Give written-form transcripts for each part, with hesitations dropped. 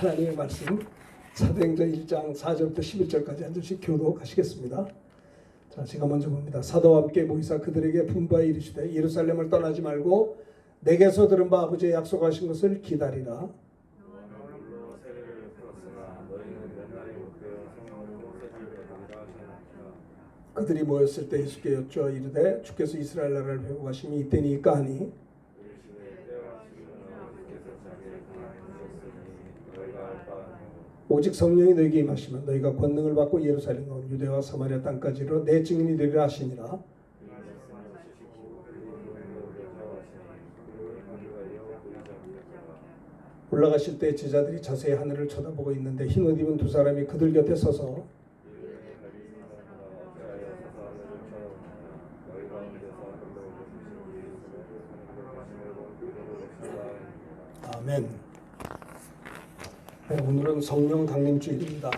하나님의 말씀 사도행전 1장 4절부터 11절까지 한 절씩 교독하시겠습니다. 자, 제가 먼저 봅니다. 사도와 함께 모이사 그들에게 분부하여 이르시되 예루살렘을 떠나지 말고 내게서 들은 바 아버지의 약속하신 것을 기다리라. 그들이 모였을 때 예수께 여쭈어 이르되 주께서 이스라엘 나라를 회복하심이 이때니까 하니 오직 성령이 너희에게 임하시면 너희가 권능을 받고 예루살렘과 온 유대와 사마리아 땅까지로 내 증인이 되리라 하시니라. 올라가실 때 제자들이 자세히 하늘을 쳐다보고 있는데 흰 옷 입은 두 사람이 그들 곁에 서서 아멘. 네, 오늘은 성령 강림주일입니다.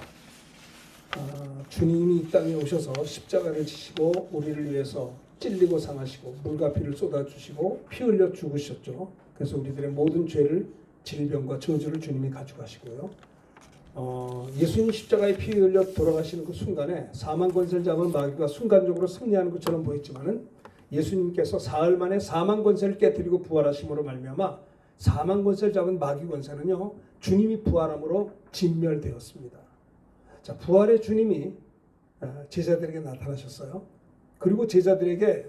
주님이 이 땅에 오셔서 십자가를 지시고 우리를 위해서 찔리고 상하시고 물과 피를 쏟아주시고 피 흘려 죽으셨죠. 그래서 우리들의 모든 죄를 질병과 저주를 주님이 가져가시고요. 예수님 십자가에 피 흘려 돌아가시는 그 순간에 사망 권세를 잡은 마귀가 순간적으로 승리하는 것처럼 보였지만은 예수님께서 사흘 만에 사망 권세를 깨뜨리고 부활하심으로 말미암아 사망 권세를 잡은 마귀 권세는요 주님이 부활함으로 진멸되었습니다. 자, 부활의 주님이 제자들에게 나타나셨어요. 그리고 제자들에게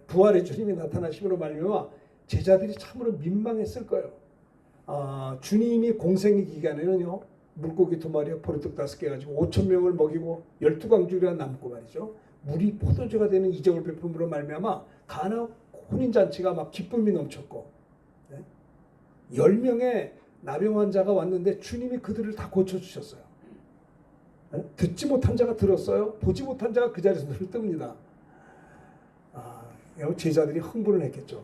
부활의 주님이 나타나심으로 말미암아 제자들이 참으로 민망했을 거예요. 주님이 공생의 기간에는요 물고기 2마리와 보리떡 5개 가지고 5,000명을 먹이고 12광주리가 남고 말이죠. 물이 포도주가 되는 이적을 베품으로 말미암아 가나 혼인잔치가 막 기쁨이 넘쳤고 10명의 나병 환자가 왔는데 주님이 그들을 다 고쳐주셨어요. 듣지 못한 자가 들었어요. 보지 못한 자가 그 자리에서 눈을 뜹니다. 제자들이 흥분을 했겠죠.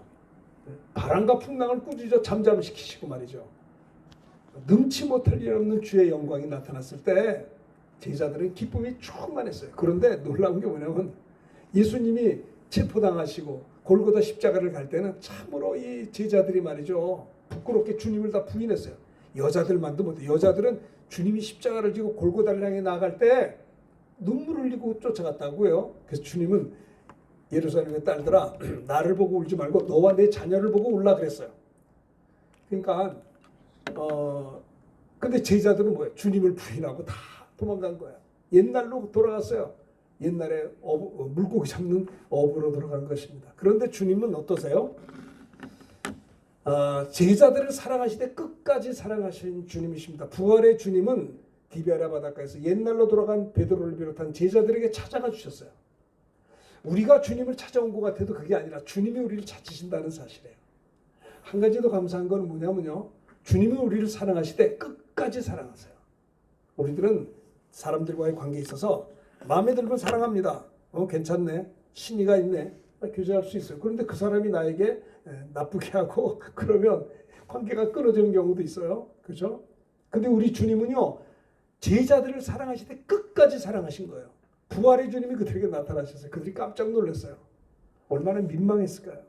바람과 풍랑을 꾸짖어 잠잠시키시고 말이죠. 능치 못할 일 없는 주의 영광이 나타났을 때 제자들은 기쁨이 충만했어요. 그런데 놀라운 게 뭐냐면 예수님이 체포당하시고 골고다 십자가를 갈 때는 참으로 이 제자들이 말이죠. 부끄럽게 주님을 다 부인했어요. 여자들만도 못해. 여자들은 주님이 십자가를 지고 골고다를 향해 나아갈 때 눈물 흘리고 쫓아갔다고요. 그래서 주님은 예루살렘의 딸들아 나를 보고 울지 말고 너와 내 자녀를 보고 울라 그랬어요. 그러니까 근데 제자들은 뭐예요? 주님을 부인하고 다 도망간 거예요. 옛날로 돌아갔어요. 옛날에 물고기 잡는 어부로 돌아간 것입니다. 그런데 주님은 어떠세요? 제자들을 사랑하시되 끝까지 사랑하신 주님이십니다. 부활의 주님은 디베랴 바닷가에서 옛날로 돌아간 베드로를 비롯한 제자들에게 찾아가 주셨어요. 우리가 주님을 찾아온 것 같아도 그게 아니라 주님이 우리를 찾으신다는 사실이에요. 한 가지 더 감사한 건 뭐냐면요. 주님은 우리를 사랑하시되 끝까지 사랑하세요. 우리들은 사람들과의 관계에 있어서 마음에 들면 사랑합니다. 괜찮네. 신의가 있네. 교제할 수 있어요. 그런데 그 사람이 나에게 나쁘게 하고 그러면 관계가 끊어지는 경우도 있어요. 그렇죠? 근데 우리 주님은요. 제자들을 사랑하시되 끝까지 사랑하신 거예요. 부활의 주님이 그들에게 나타나셨어요. 그들이 깜짝 놀랐어요. 얼마나 민망했을까요?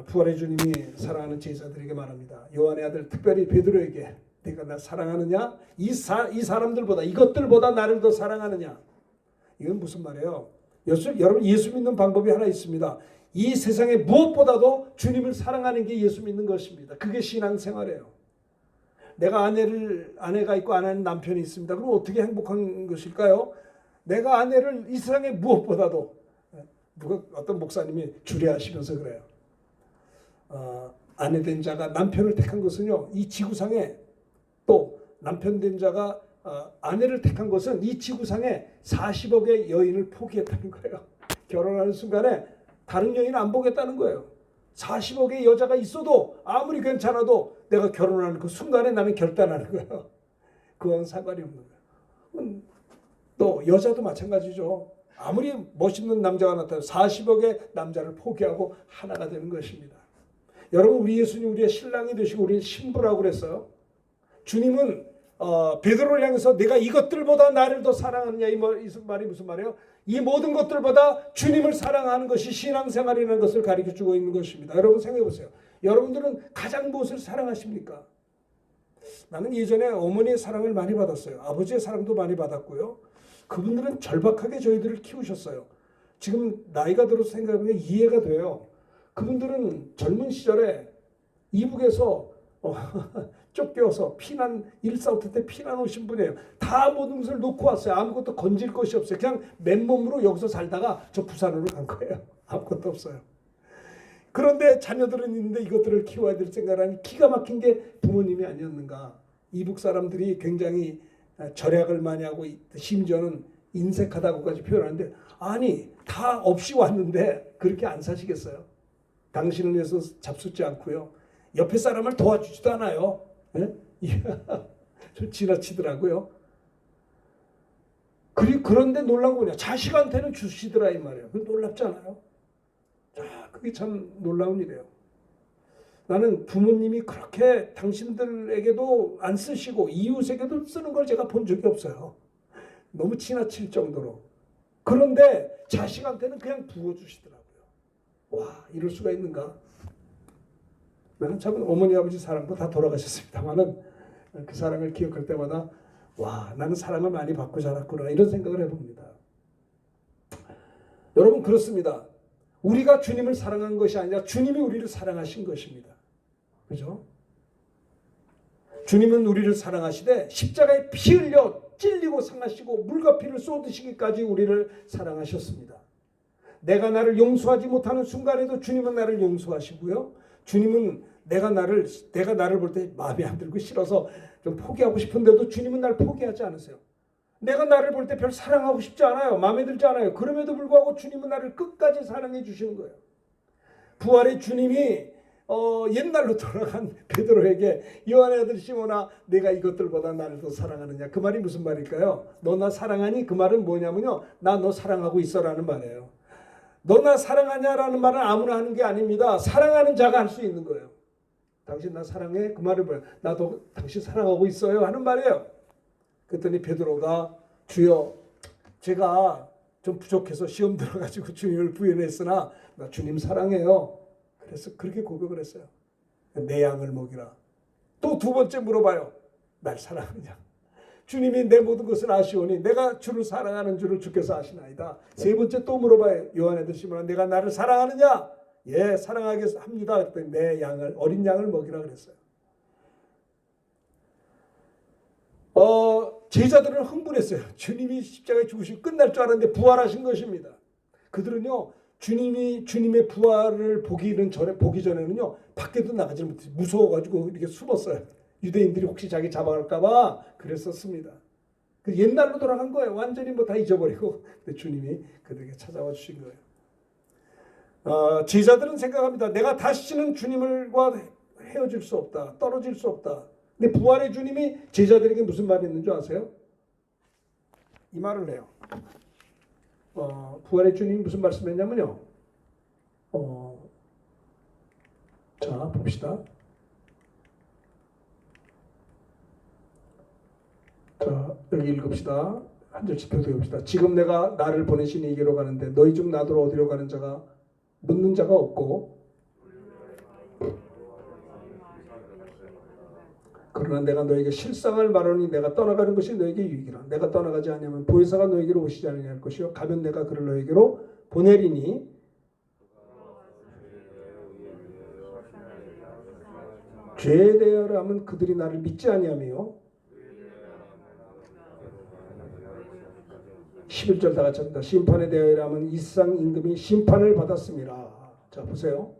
부활의 주님이 사랑하는 제자들에게 말합니다. 요한의 아들 특별히 베드로에게 내가 나 사랑하느냐? 이 사람들보다 이것들보다 나를 더 사랑하느냐? 이건 무슨 말이에요? 여러분 예수 믿는 방법이 하나 있습니다. 이 세상에 무엇보다도 주님을 사랑하는 게 예수 믿는 것입니다. 그게 신앙생활이에요. 내가 아내가 있고 아내는 남편이 있습니다. 그럼 어떻게 행복한 것일까요? 내가 아내를 이 세상에 무엇보다도 어떤 목사님이 주례하시면서 그래요. 아내 된 자가 남편을 택한 것은요. 이 지구상에 또 남편 된 자가 아내를 택한 것은 이 지구상에 40억의 여인을 포기했다는 거예요. 결혼하는 순간에 다른 여인을 안 보겠다는 거예요. 40억의 여자가 있어도 아무리 괜찮아도 내가 결혼하는 그 순간에 나는 결단하는 거예요. 그건 상관이 없는 거예요. 또 여자도 마찬가지죠. 아무리 멋있는 남자가 나타나도 40억의 남자를 포기하고 하나가 되는 것입니다. 여러분 우리 예수님 우리의 신랑이 되시고 우리의 신부라고 그랬어요. 주님은 베드로를 향해서 내가 이것들보다 나를 더 사랑하느냐 이 말이 무슨 말이에요? 이 모든 것들보다 주님을 사랑하는 것이 신앙생활이라는 것을 가르쳐주고 있는 것입니다. 여러분 생각해 보세요. 여러분들은 가장 무엇을 사랑하십니까? 나는 예전에 어머니의 사랑을 많이 받았어요. 아버지의 사랑도 많이 받았고요. 그분들은 절박하게 저희들을 키우셨어요. 지금 나이가 들어서 생각해보면 이해가 돼요. 그분들은 젊은 시절에 이북에서 쫓겨서 피난 1.4.5 때 피난 오신 분이에요. 다 모든 것을 놓고 왔어요. 아무것도 건질 것이 없어요. 그냥 맨몸으로 여기서 살다가 저 부산으로 간 거예요. 아무것도 없어요. 그런데 자녀들은 있는데 이것들을 키워야 될 생각하니 기가 막힌 게 부모님이 아니었는가. 이북 사람들이 굉장히 절약을 많이 하고 심지어는 인색하다고까지 표현하는데 아니 다 없이 왔는데 그렇게 안 사시겠어요? 당신을 위해서 잡숫지 않고요. 옆에 사람을 도와주지도 않아요. 좀 지나치더라고요. 그런데 놀란 거냐. 자식한테는 주시더라 이 말이에요. 그 놀랍지 않아요? 자, 그게 참 놀라운 일이에요. 나는 부모님이 그렇게 당신들에게도 안 쓰시고 이웃에게도 쓰는 걸 제가 본 적이 없어요. 너무 지나칠 정도로. 그런데 자식한테는 그냥 부어주시더라고요. 와, 이럴 수가 있는가? 나는 참 어머니 아버지 사랑도 다 돌아가셨습니다만은 그 사랑을 기억할 때마다 와, 나는 사랑을 많이 받고 자랐구나 이런 생각을 해봅니다. 여러분 그렇습니다. 우리가 주님을 사랑한 것이 아니라 주님이 우리를 사랑하신 것입니다. 그죠? 주님은 우리를 사랑하시되 십자가에 피 흘려 찔리고 상하시고 물과 피를 쏟으시기까지 우리를 사랑하셨습니다. 내가 나를 용서하지 못하는 순간에도 주님은 나를 용서하시고요. 주님은 내가 나를 볼 때 마음에 안 들고 싫어서 좀 포기하고 싶은데도 주님은 나를 포기하지 않으세요. 내가 나를 볼 때 별 사랑하고 싶지 않아요. 마음에 들지 않아요. 그럼에도 불구하고 주님은 나를 끝까지 사랑해 주시는 거예요. 부활의 주님이 옛날로 돌아간 베드로에게 요한의 아들 시몬아 내가 이것들보다 나를 더 사랑하느냐. 그 말이 무슨 말일까요? 너 나 사랑하니? 그 말은 뭐냐면요. 나 너 사랑하고 있어라는 말이에요. 너 나 사랑하냐라는 말은 아무나 하는 게 아닙니다. 사랑하는 자가 할 수 있는 거예요. 당신 나 사랑해? 그 말은 뭐예요? 나도 당신 사랑하고 있어요 하는 말이에요. 그랬더니 베드로가 주여 제가 좀 부족해서 시험 들어가지고 주님을 부인했으나 나 주님 사랑해요. 그래서 그렇게 고백을 했어요. 내 양을 먹이라. 또 두 번째 물어봐요. 날 사랑하느냐. 주님이 내 모든 것을 아시오니 내가 주를 사랑하는 줄을 주께서 아시나이다. 세 번째 또 물어봐요. 요한의 아들 시몬아 내가 나를 사랑하느냐. 예 사랑하겠습니다. 그랬더니 내 양을 어린 양을 먹이라 그랬어요. 제자들은 흥분했어요. 주님이 십자가에 죽으시고 끝날 줄 알았는데 부활하신 것입니다. 그들은요 주님의 부활을 보기 전에는요 밖에도 나가지 못해요. 무서워가지고 이렇게 숨었어요. 유대인들이 혹시 자기 잡아갈까봐 그랬었습니다. 옛날로 돌아간 거예요. 완전히 다 잊어버리고 주님이 그들에게 찾아와 주신 거예요. 제자들은 생각합니다. 내가 다시는 주님과 헤어질 수 없다. 떨어질 수 없다. 근데 부활의 주님이 제자들에게 무슨 말이 있는 줄 아세요? 이 말을 해요. 부활의 주님이 무슨 말씀했냐면요. 자 봅시다. 자 여기 읽읍시다. 한 절씩 펴서 읽읍시다. 지금 내가 나를 보내신 이게로 가는데 너희 중 나더러 어디로 가는 자가 묻는 자가 없고 그러나 내가 너에게 실상을 말하니 내가 떠나가는 것이 너에게 유익이라. 내가 떠나가지 않으면 보혜사가 너에게로 오시지 아니할 것이요 가면 내가 그를 너에게로 보내리니 죄에 대하여 하면 그들이 나를 믿지 아니하며 11절 다 같이 합니다. 심판에 대하여 하면 이상 임금이 심판을 받았습니다. 자 보세요.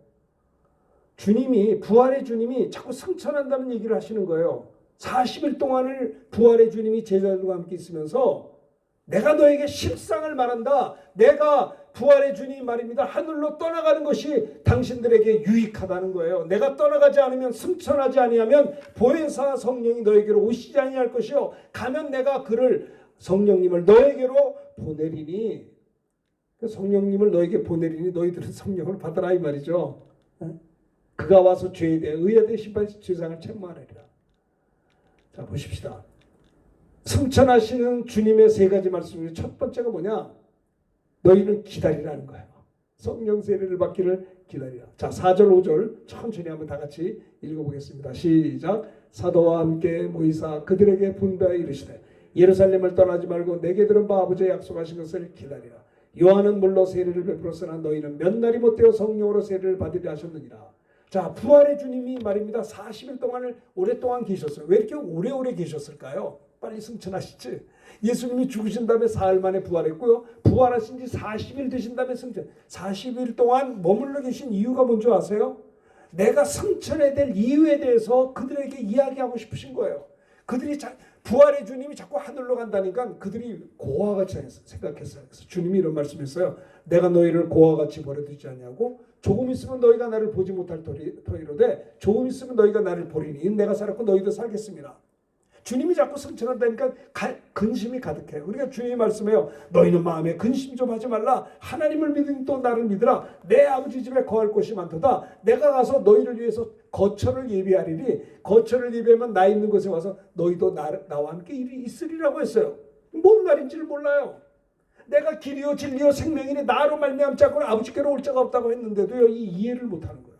주님이 부활의 주님이 자꾸 승천한다는 얘기를 하시는 거예요. 40일 동안을 부활의 주님이 제자들과 함께 있으면서 내가 너에게 실상을 말한다. 내가 부활의 주님 말입니다. 하늘로 떠나가는 것이 당신들에게 유익하다는 거예요. 내가 떠나가지 않으면 승천하지 아니하면 보혜사 성령이 너에게로 오시지 아니할 것이요 가면 내가 그를 성령님을 너에게로 보내리니 성령님을 너에게 보내리니 너희들은 성령을 받아라 이 말이죠. 그가 와서 죄에 대해 의에 대해 심판해서 죄상을 책망하리라. 자 보십시다. 승천하시는 주님의 세 가지 말씀 중에 첫 번째가 뭐냐? 너희는 기다리라는 거예요. 성령 세례를 받기를 기다리라. 자 4절 5절 천천히 한번 다 같이 읽어보겠습니다. 시작. 사도와 함께 모이사 그들에게 분배하여 이르시되 예루살렘을 떠나지 말고 내게 들은 바 아버지의 약속하신 것을 기다리라. 요한은 물로 세례를 베풀었으나 너희는 몇 날이 못되어 성령으로 세례를 받으리 하셨느니라. 자, 부활의 주님이 말입니다. 40일 동안을 오랫동안 계셨어요. 왜 이렇게 오래오래 계셨을까요? 빨리 승천하시지. 예수님이 죽으신 다음에 사흘 만에 부활했고요. 부활하신 지 40일 되신 다음에 승천. 40일 동안 머물러 계신 이유가 뭔지 아세요? 내가 승천해야 될 이유에 대해서 그들에게 이야기하고 싶으신 거예요. 그들이 부활의 주님이 자꾸 하늘로 간다니까 그들이 고아와 같이 생각했어요. 그래서 주님이 이런 말씀했어요. 내가 너희를 고아와 같이 버려두지 않냐고. 조금 있으면 너희가 나를 보지 못할 터이로되 조금 있으면 너희가 나를 보리니 내가 살았고 너희도 살겠습니다. 주님이 자꾸 승천한다니까 근심이 가득해요. 그러니까 주님이 말씀해요. 너희는 마음에 근심 좀 하지 말라. 하나님을 믿으니 또 나를 믿으라. 내 아버지 집에 거할 곳이 많도다. 내가 가서 너희를 위해서 거처를 예비하리니 거처를 예비하면 나 있는 곳에 와서 너희도 나와 함께 있으리라고 했어요. 뭔 말인지를 몰라요. 내가 길이요 진리요 생명이니 나로 말미암지 않고는 아버지께로 올 자가 없다고 했는데도요, 이 이해를 못하는 거예요.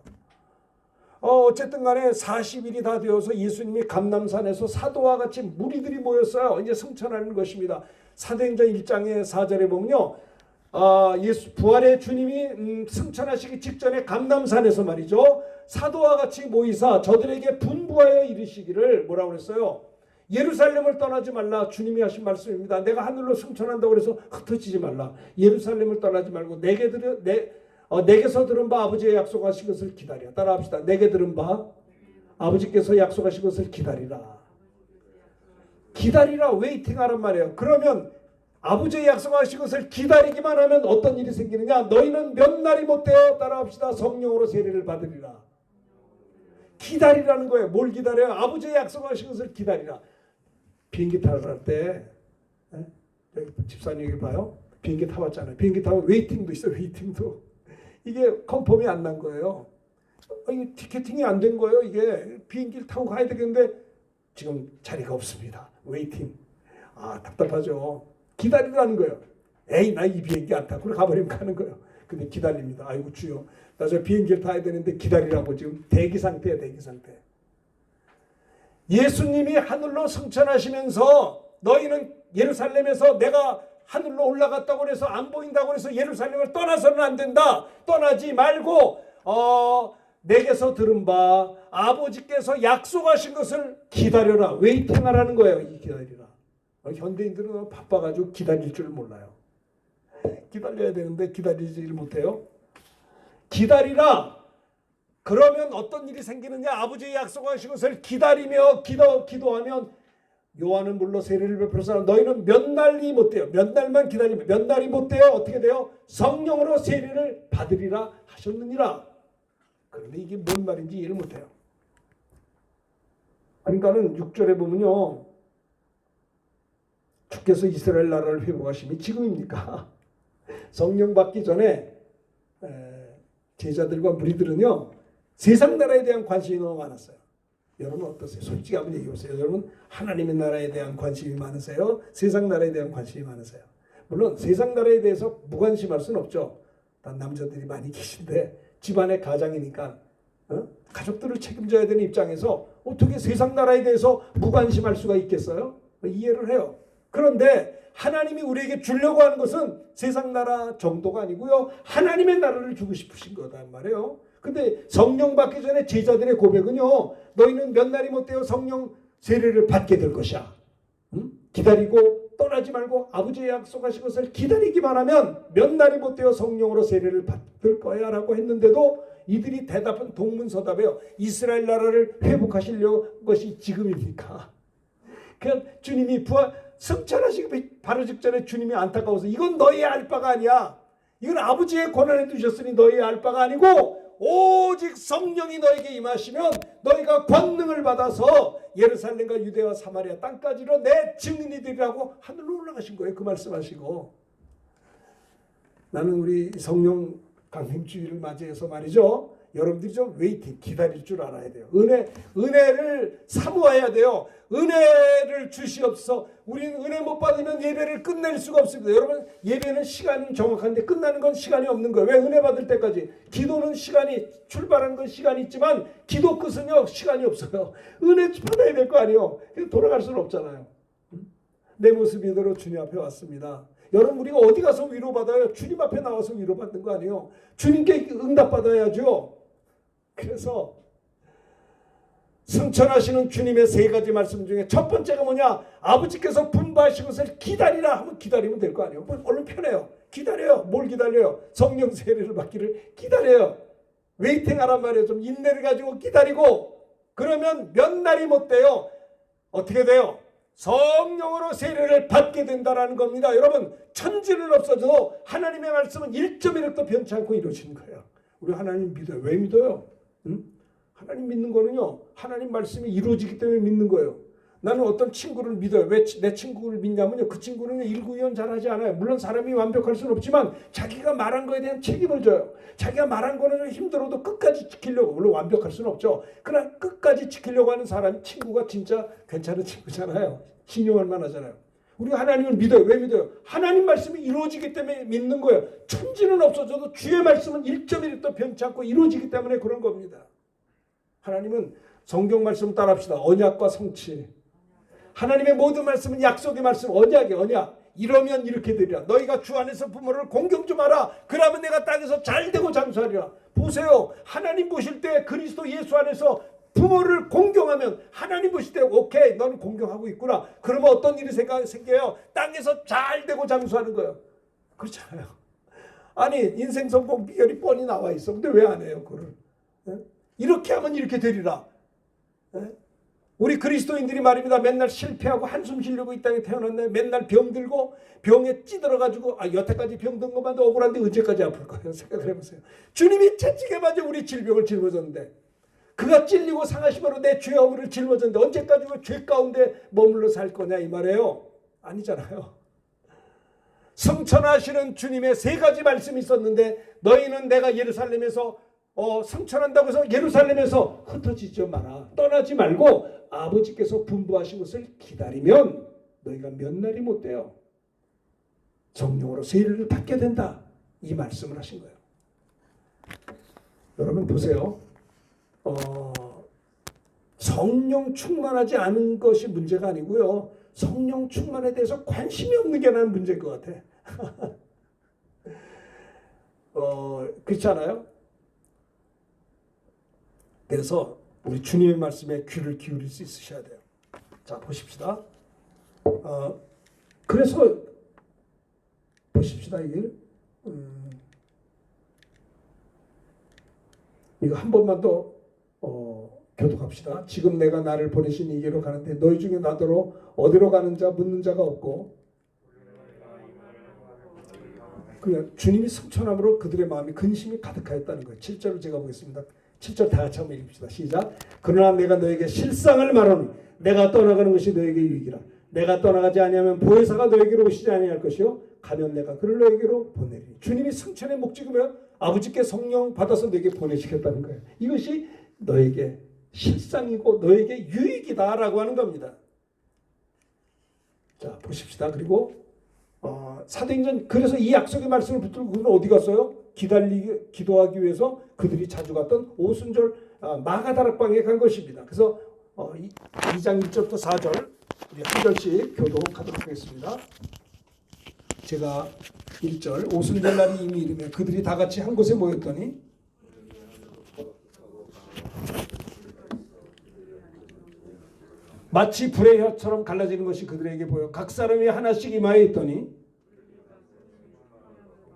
어쨌든 간에 40일이 다 되어서 예수님이 감람산에서 사도와 같이 무리들이 모였어요. 이제 승천하는 것입니다. 사도행전 1장의 4절에 보면요, 예수 부활의 주님이 승천하시기 직전에 감람산에서 말이죠, 사도와 같이 모이사 저들에게 분부하여 이르시기를 뭐라고 그랬어요? 예루살렘을 떠나지 말라. 주님이 하신 말씀입니다. 내가 하늘로 승천한다고 해서 흩어지지 말라. 예루살렘을 떠나지 말고 내게서 들은 바 아버지의 약속하신 것을 기다려. 따라합시다. 내게 들은 바 아버지께서 약속하신 것을 기다리라. 기다리라. 웨이팅하란 말이에요. 그러면 아버지의 약속하신 것을 기다리기만 하면 어떤 일이 생기느냐? 너희는 몇 날이 못되어 따라합시다. 성령으로 세례를 받으리라. 기다리라는 거예요. 뭘 기다려요? 아버지의 약속하신 것을 기다리라. 비행기 타러 갈 때, 여기 집사님 여기 봐요. 비행기 타봤잖아요. 비행기 타면 웨이팅도 있어요. 웨이팅도. 이게 컨펌이 안 난 거예요. 이게 티켓팅이 안 된 거예요. 이게 비행기를 타고 가야 되겠는데 지금 자리가 없습니다. 웨이팅. 답답하죠. 기다리라는 거예요. 에이, 나 이 비행기 안 타고 가버리면 가는 거예요. 근데 기다립니다. 아이고 주여, 나 저 비행기를 타야 되는데 기다리라고 지금 대기 상태야, 대기 상태. 예수님이 하늘로 승천하시면서 너희는 예루살렘에서 내가 하늘로 올라갔다고 해서 안 보인다고 해서 예루살렘을 떠나서는 안 된다. 떠나지 말고 내게서 들은 바 아버지께서 약속하신 것을 기다려라. 웨이팅하라는 거예요. 이 기다리라. 현대인들은 바빠가지고 기다릴 줄 몰라요. 기다려야 되는데 기다리지를 못해요. 기다리라. 그러면 어떤 일이 생기느냐? 아버지의 약속하신 것을 기다리며 기도하면 요한은 물로 세례를 베풀었으나 너희는 몇 날이 못돼요. 몇 날만 기다리면 몇 날이 못돼요. 어떻게 돼요? 성령으로 세례를 받으리라 하셨느니라. 그런데 이게 뭔 말인지 이해를 못해요. 그러니까는 6절에 보면요, 주께서 이스라엘 나라를 회복하심이 지금입니까? 성령 받기 전에 제자들과 무리들은요, 세상 나라에 대한 관심이 너무 많았어요. 여러분 어떠세요? 솔직히 한번 얘기해 보세요. 여러분 하나님의 나라에 대한 관심이 많으세요? 세상 나라에 대한 관심이 많으세요? 물론 세상 나라에 대해서 무관심할 수는 없죠. 단 남자들이 많이 계신데 집안의 가장이니까 가족들을 책임져야 되는 입장에서 어떻게 세상 나라에 대해서 무관심할 수가 있겠어요? 이해를 해요. 그런데 하나님이 우리에게 주려고 하는 것은 세상 나라 정도가 아니고요, 하나님의 나라를 주고 싶으신 거단 말이에요. 근데 성령 받기 전에 제자들의 고백은요, 너희는 몇 날이 못되어 성령 세례를 받게 될 것이야. 기다리고 떠나지 말고 아버지의 약속하신 것을 기다리기만 하면 몇 날이 못되어 성령으로 세례를 받을 거야 라고 했는데도 이들이 대답은 동문서답이에요. 이스라엘 나라를 회복하시려는 것이 지금입니까? 그러니까 주님이 승천하시기 바로 직전에 주님이 안타까워서 이건 너희의 알 바가 아니야. 이건 아버지의 권한에 두셨으니 너희의 알 바가 아니고 오직 성령이 너에게 임하시면 너희가 권능을 받아서 예루살렘과 유대와 사마리아 땅까지로 내 증인이 되리라고 하늘로 올라가신 거예요. 그 말씀하시고, 나는 우리 성령 강림주의를 맞이해서 말이죠, 여러분들이 좀 웨이팅, 기다릴 줄 알아야 돼요. 은혜를 사모해야 돼요. 은혜를 주시옵소서. 우리는 은혜 못 받으면 예배를 끝낼 수가 없습니다. 여러분, 예배는 시간은 정확한데 끝나는 건 시간이 없는 거예요. 왜? 은혜 받을 때까지. 기도는 시간이, 출발하는 건 시간이 있지만 기도 끝은요 시간이 없어요. 은혜 받아야 될 거 아니에요. 돌아갈 수는 없잖아요. 내 모습 이대로 주님 앞에 왔습니다. 여러분, 우리가 어디 가서 위로받아요? 주님 앞에 나와서 위로받는 거 아니에요. 주님께 응답받아야죠. 그래서 승천하시는 주님의 세 가지 말씀 중에 첫 번째가 뭐냐? 아버지께서 분부하신 것을 기다리라 하면 기다리면 될 거 아니에요. 얼른 편해요. 기다려요. 뭘 기다려요? 성령 세례를 받기를 기다려요. 웨이팅하란 말이에요. 좀 인내를 가지고 기다리고, 그러면 몇 날이 못 돼요. 어떻게 돼요? 성령으로 세례를 받게 된다는 겁니다. 여러분, 천지는 없어져도 하나님의 말씀은 1.1도 변치 않고 이루어지는 거예요. 우리 하나님 믿어요. 왜 믿어요? 응? 하나님 믿는 거는요, 하나님 말씀이 이루어지기 때문에 믿는 거예요. 나는 어떤 친구를 믿어요. 왜 내 친구를 믿냐면요, 그 친구는 일구이연 잘하지 않아요. 물론 사람이 완벽할 수는 없지만 자기가 말한 거에 대한 책임을 져요. 자기가 말한 거는 좀 힘들어도 끝까지 지키려고, 물론 완벽할 수는 없죠. 그러나 끝까지 지키려고 하는 사람, 친구가 진짜 괜찮은 친구잖아요. 신용할 만하잖아요. 우리가 하나님을 믿어요. 왜 믿어요? 하나님 말씀이 이루어지기 때문에 믿는 거예요. 천지는 없어져도 주의 말씀은 1.1도 변치 않고 이루어지기 때문에 그런 겁니다. 하나님은 성경 말씀 따라합시다. 언약과 성취. 하나님의 모든 말씀은 약속의 말씀, 언약이 언약. 이러면 이렇게 되리라. 너희가 주 안에서 부모를 공경 좀 하라. 그러면 내가 땅에서 잘되고 장수하리라. 보세요. 하나님 보실 때 그리스도 예수 안에서 부모를 공경하면 하나님 보실 때 오케이, 너는 공경하고 있구나. 그러면 어떤 일이 생겨요? 땅에서 잘되고 장수하는 거예요. 그렇잖아요. 아니, 인생 성공 비결이 뻔히 나와 있어. 근데 왜 안 해요, 그걸? 이렇게 하면 이렇게 되리라. 우리 그리스도인들이 말입니다. 맨날 실패하고 한숨 쉬려고 이 땅에 태어났네. 맨날 병들고 병에 찌들어가지고, 여태까지 병든 것만도 억울한데 언제까지 아플 거예요? 생각을 해보세요. 주님이 채찍에 맞아 우리 질병을 짊어졌는데, 그가 찔리고 상하심으로 내 죄 허물을 짊어졌는데 언제까지 그 죄 가운데 머물러 살 거냐 이 말이에요. 아니잖아요. 성천하시는 주님의 세 가지 말씀이 있었는데, 너희는 내가 예루살렘에서 승천한다고 해서 예루살렘에서 흩어지지 마라. 떠나지 말고 아버지께서 분부하신 것을 기다리면 너희가 몇 날이 못 돼요. 성령으로 세례를 받게 된다. 이 말씀을 하신 거예요. 여러분 보세요. 성령 충만하지 않은 것이 문제가 아니고요. 성령 충만에 대해서 관심이 없는 게 나는 문제인 것 같아. 그렇지 않아요? 그래서 우리 주님의 말씀에 귀를 기울일 수 있으셔야 돼요. 자, 보십시다. 그래서 보십시다. 이게 이거 한 번만 더 교독합시다. 지금 내가 나를 보내신 이게로 가는데 너희 중에 나더러 어디로 가는 자 묻는 자가 없고, 그냥 주님이 승천함으로 그들의 마음이 근심이 가득하였다는 거예요. 7절을 제가 보겠습니다. 7절 다 같이 한번 읽읍시다. 시작. 그러나 내가 너에게 실상을 말하노니 내가 떠나가는 것이 너에게 유익이라. 내가 떠나가지 아니하면 보혜사가 너에게로 오시지 아니할 것이요 가면 내가 그를 너에게로 보내리니. 주님이 승천의 목적이면 아버지께 성령 받아서 너에게 보내시겠다는 거예요. 이것이 너에게 실상이고 너에게 유익이다라고 하는 겁니다. 자, 보십시다. 그리고 사도행전, 그래서 이 약속의 말씀을 붙들고 그들은 어디 갔어요? 기도하기 위해서 그들이 자주 갔던 오순절 마가다락방에 간 것입니다. 그래서 2장 1절부터 4절 우리 한 절씩 교독하도록 하겠습니다. 제가 1절, 오순절 날이 이미 이르며 그들이 다 같이 한 곳에 모였더니 마치 불의 혀처럼 갈라지는 것이 그들에게 보여 각 사람이 하나씩 이마에 있더니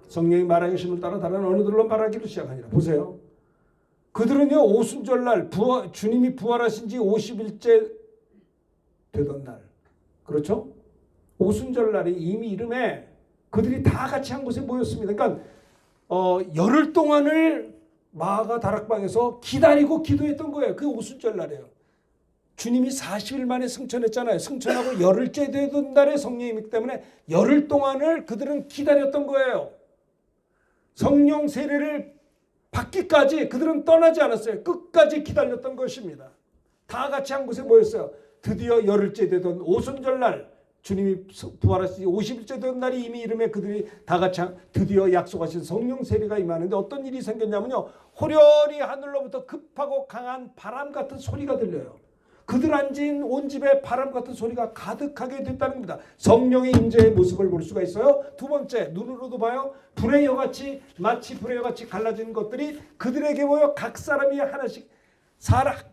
성령이 말하기 심을 따라 다른 어느들로 말하기를 시작하니라. 보세요. 그들은요, 오순절날 주님이 부활하신 지 50일째 되던 날, 그렇죠? 오순절날이 이미 이름에 그들이 다 같이 한 곳에 모였습니다. 그러니까 열흘 동안을 마가 다락방에서 기다리고 기도했던 거예요. 그 오순절날이에요. 주님이 40일 만에 승천했잖아요. 승천하고 열흘째 되던 날에 성령이기 때문에 열흘 동안을 그들은 기다렸던 거예요. 성령 세례를 받기까지 그들은 떠나지 않았어요. 끝까지 기다렸던 것입니다. 다 같이 한 곳에 모였어요. 드디어 열흘째 되던 오순절날 주님이 부활하신 50일째 된 날이 이미 이름에 그들이 다 같이 드디어 약속하신 성령 세례가 임하는데 어떤 일이 생겼냐면요. 호련히 하늘로부터 급하고 강한 바람 같은 소리가 들려요. 그들 앉은 온 집에 바람 같은 소리가 가득하게 됐다는 겁니다. 성령의 임재의 모습을 볼 수가 있어요. 두 번째, 눈으로도 봐요. 불의 여같이 마치 불의 여같이 갈라진 것들이 그들에게 보여 각 사람이 하나씩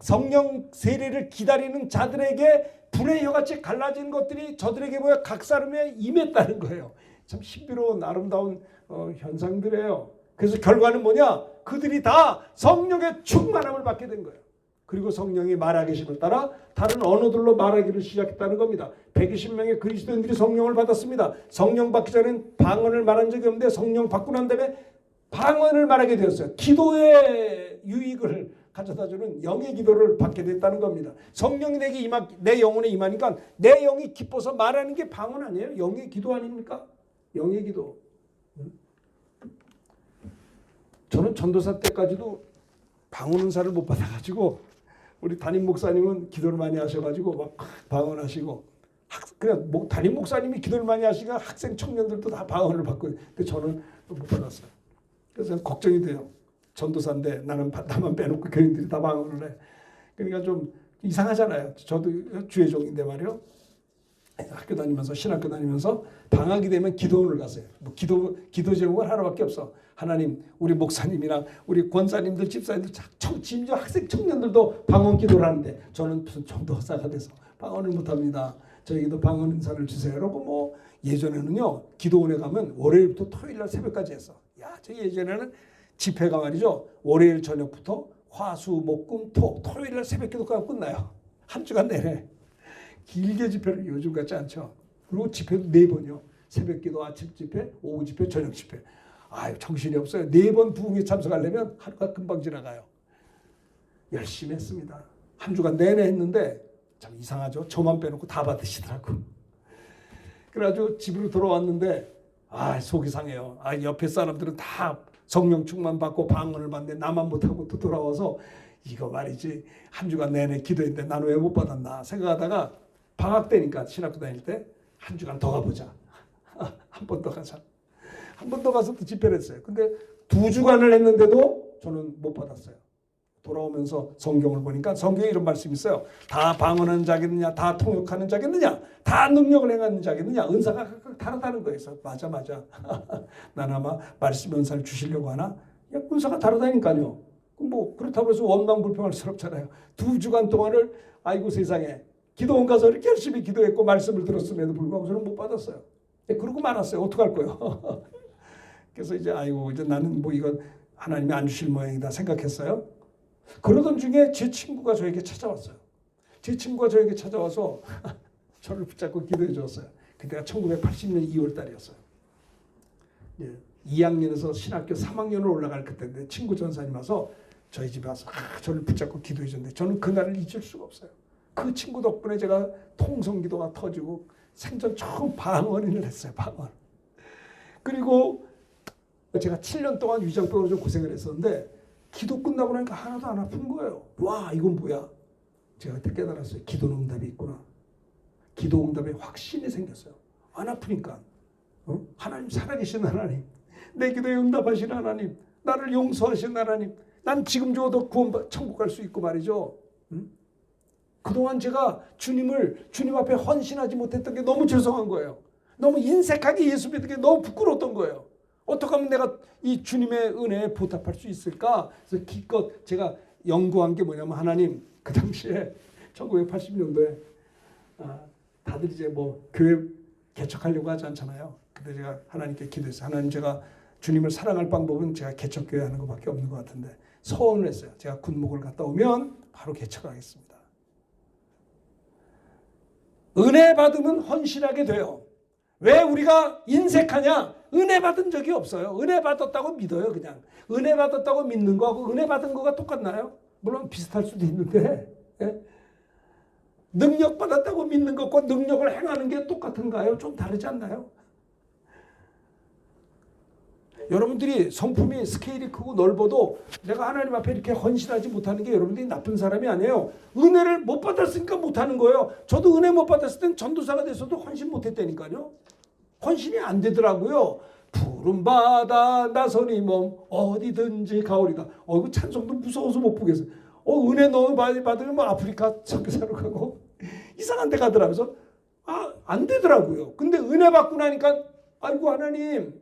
성령 세례를 기다리는 자들에게 불의 혀같이 갈라진 것들이 저들에게 보여 각 사람에 임했다는 거예요. 참 신비로운 아름다운 현상들이에요. 그래서 결과는 뭐냐? 그들이 다 성령의 충만함을 받게 된 거예요. 그리고 성령이 말하기 심을 따라 다른 언어들로 말하기를 시작했다는 겁니다. 120명의 그리스도인들이 성령을 받았습니다. 성령 받기 전엔 방언을 말한 적이 없는데 성령 받고 난 다음에 방언을 말하게 되었어요. 기도의 유익을 가져다주는 영의 기도를 받게 됐다는 겁니다. 성령이 내 영혼에 임하니까 내 영이 기뻐서 말하는 게 방언 아니에요? 영의 기도 아닙니까? 영의 기도. 저는 전도사 때까지도 방언 은사를 못 받아가지고 우리 담임 목사님은 기도를 많이 하셔가지고 막 방언하시고 그냥 담임 목사님이 기도를 많이 하시니까 학생 청년들도 다 방언을 받고 근데 저는 못 받았어요. 그래서 걱정이 돼요. 전도사인데 나만 빼놓고 교인들이 다 방언을 해. 그러니까 좀 이상하잖아요. 저도 주의 종인데 말이요. 학교 다니면서 신학교 다니면서 방학이 되면 기도원을 갔어요. 뭐 기도 제목은 하나밖에 없어. 하나님, 우리 목사님이랑 우리 권사님들, 집사님들, 심지어 학생 청년들도 방언 기도를 하는데 저는 무슨 전도사가 돼서 방언을 못합니다. 저에게도 방언 은사를 주세요. 그러고 뭐 예전에는요 기도원에 가면 월요일부터 토요일날 새벽까지 했어. 야, 저 예전에는 집회가 말이죠. 월요일 저녁부터 화, 수, 목, 금, 토, 토요일날 새벽 기도가 끝나요. 한 주간 내내. 길게 집회를 요즘 같지 않죠. 그리고 집회도 4번이요. 새벽 기도, 아침 집회, 오후 집회, 저녁 집회. 아유, 정신이 없어요. 4번 부흥에 참석하려면 하루가 금방 지나가요. 열심히 했습니다. 한 주간 내내 했는데 참 이상하죠. 저만 빼놓고 다 받으시더라고. 그래가지고 집으로 돌아왔는데 속이 상해요. 옆에 사람들은 다 성령 충만 받고 방언을 받는데 나만 못하고 또 돌아와서 이거 말이지 한 주간 내내 기도했는데 나는 왜 못 받았나 생각하다가 방학 때니까 신학교 다닐 때 한 주간 더 가보자. 한 번 더 가자. 한 번 더 가서 또 집회를 했어요. 근데 2주간을 했는데도 저는 못 받았어요. 돌아오면서 성경을 보니까 성경에 이런 말씀이 있어요. 다 방언하는 자겠느냐, 다 통역하는 자겠느냐, 다 능력을 행하는 자겠느냐, 은사가 각각 다르다는 거예요. 맞아. 난 아마 말씀 은사를 주시려고 하나? 야, 은사가 다르다니까요. 뭐 그렇다고 해서 원망불평할스럽잖아요. 2주간 동안을 아이고 세상에 기도원 가서 이렇게 열심히 기도했고 말씀을 들었음에도 불구하고 저는 못 받았어요. 그러고 말았어요. 어떡할 거예요? 그래서 이제 이제 나는 뭐 이건 하나님이 안 주실 모양이다 생각했어요. 그러던 중에 제 친구가 저에게 찾아왔어요. 제 친구가 저에게 찾아와서 저를 붙잡고 기도해 주었어요. 그때가 1980년 2월 달이었어요. 2학년에서 신학교 3학년으로 올라갈 그때인데 친구 전사님 와서 저희 집에 와서 저를 붙잡고 기도해 줬는데 저는 그날을 잊을 수가 없어요. 그 친구 덕분에 제가 통성기도가 터지고 생전 처음 방언을 했어요. 방언. 그리고 제가 7년 동안 위장병으로 좀 고생을 했었는데 기도 끝나고 나니까 하나도 안 아픈 거예요. 와, 이건 뭐야? 제가 그때 깨달았어요. 기도 응답이 있구나. 기도 응답에 확신이 생겼어요. 안 아프니까. 하나님 살아계신 하나님. 내 기도에 응답하신 하나님. 나를 용서하신 하나님. 난 지금 죽어도 구원 천국 갈 수 있고 말이죠. 그동안 제가 주님 앞에 헌신하지 못했던 게 너무 죄송한 거예요. 너무 인색하게 예수 믿는 게 너무 부끄러웠던 거예요. 어떻게 하면 내가 이 주님의 은혜에 보답할 수 있을까? 그래서 기껏 제가 연구한 게 뭐냐면 하나님 그 당시에 1980년도에 다들 이제 뭐 교회 개척하려고 하지 않잖아요. 근데 제가 하나님께 기도했어요. 하나님 제가 주님을 사랑할 방법은 제가 개척교회 하는 것밖에 없는 것 같은데 서원을 했어요. 제가 군목을 갔다 오면 바로 개척하겠습니다. 은혜 받으면 헌신하게 돼요. 왜 우리가 인색하냐? 은혜 받은 적이 없어요. 은혜 받았다고 믿어요. 그냥 은혜 받았다고 믿는 거하고 은혜 받은 거가 똑같나요? 물론 비슷할 수도 있는데 능력 받았다고 믿는 것과 능력을 행하는 게 똑같은가요? 좀 다르지 않나요? 여러분들이 성품이 스케일이 크고 넓어도 내가 하나님 앞에 이렇게 헌신하지 못하는 게 여러분들이 나쁜 사람이 아니에요. 은혜를 못 받았으니까 못하는 거예요. 저도 은혜 못 받았을 땐 전도사가 돼서도 헌신 못했다니까요. 헌신이 안 되더라고요. 푸른 바다 나선이 몸 어디든지 가오리다. 이거 찬송도 무서워서 못 보겠어요. 은혜 너무 많이 받으면 뭐 아프리카 선교사로 가고 이상한 데 가더라고요. 안 되더라고요. 근데 은혜 받고 나니까 아이고 하나님,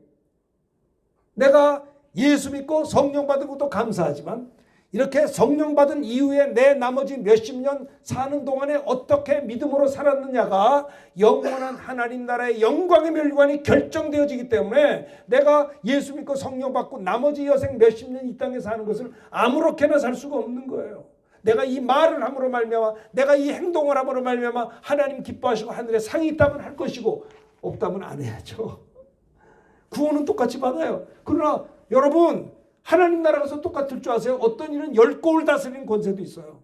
내가 예수 믿고 성령 받은 것도 감사하지만 이렇게 성령 받은 이후에 내 나머지 몇십 년 사는 동안에 어떻게 믿음으로 살았느냐가 영원한 하나님 나라의 영광의 멸관이 결정되어지기 때문에 내가 예수 믿고 성령 받고 나머지 여생 몇십 년 이 땅에 사는 것을 아무렇게나 살 수가 없는 거예요. 내가 이 말을 함으로 말미암아, 내가 이 행동을 함으로 말미암아 하나님 기뻐하시고 하늘에 상이 있다면 할 것이고 없다면 안 해야죠. 구원은 똑같이 받아요. 그러나 여러분, 하나님 나라 가서 똑같을 줄 아세요? 어떤 이는 10고을 다스리는 권세도 있어요.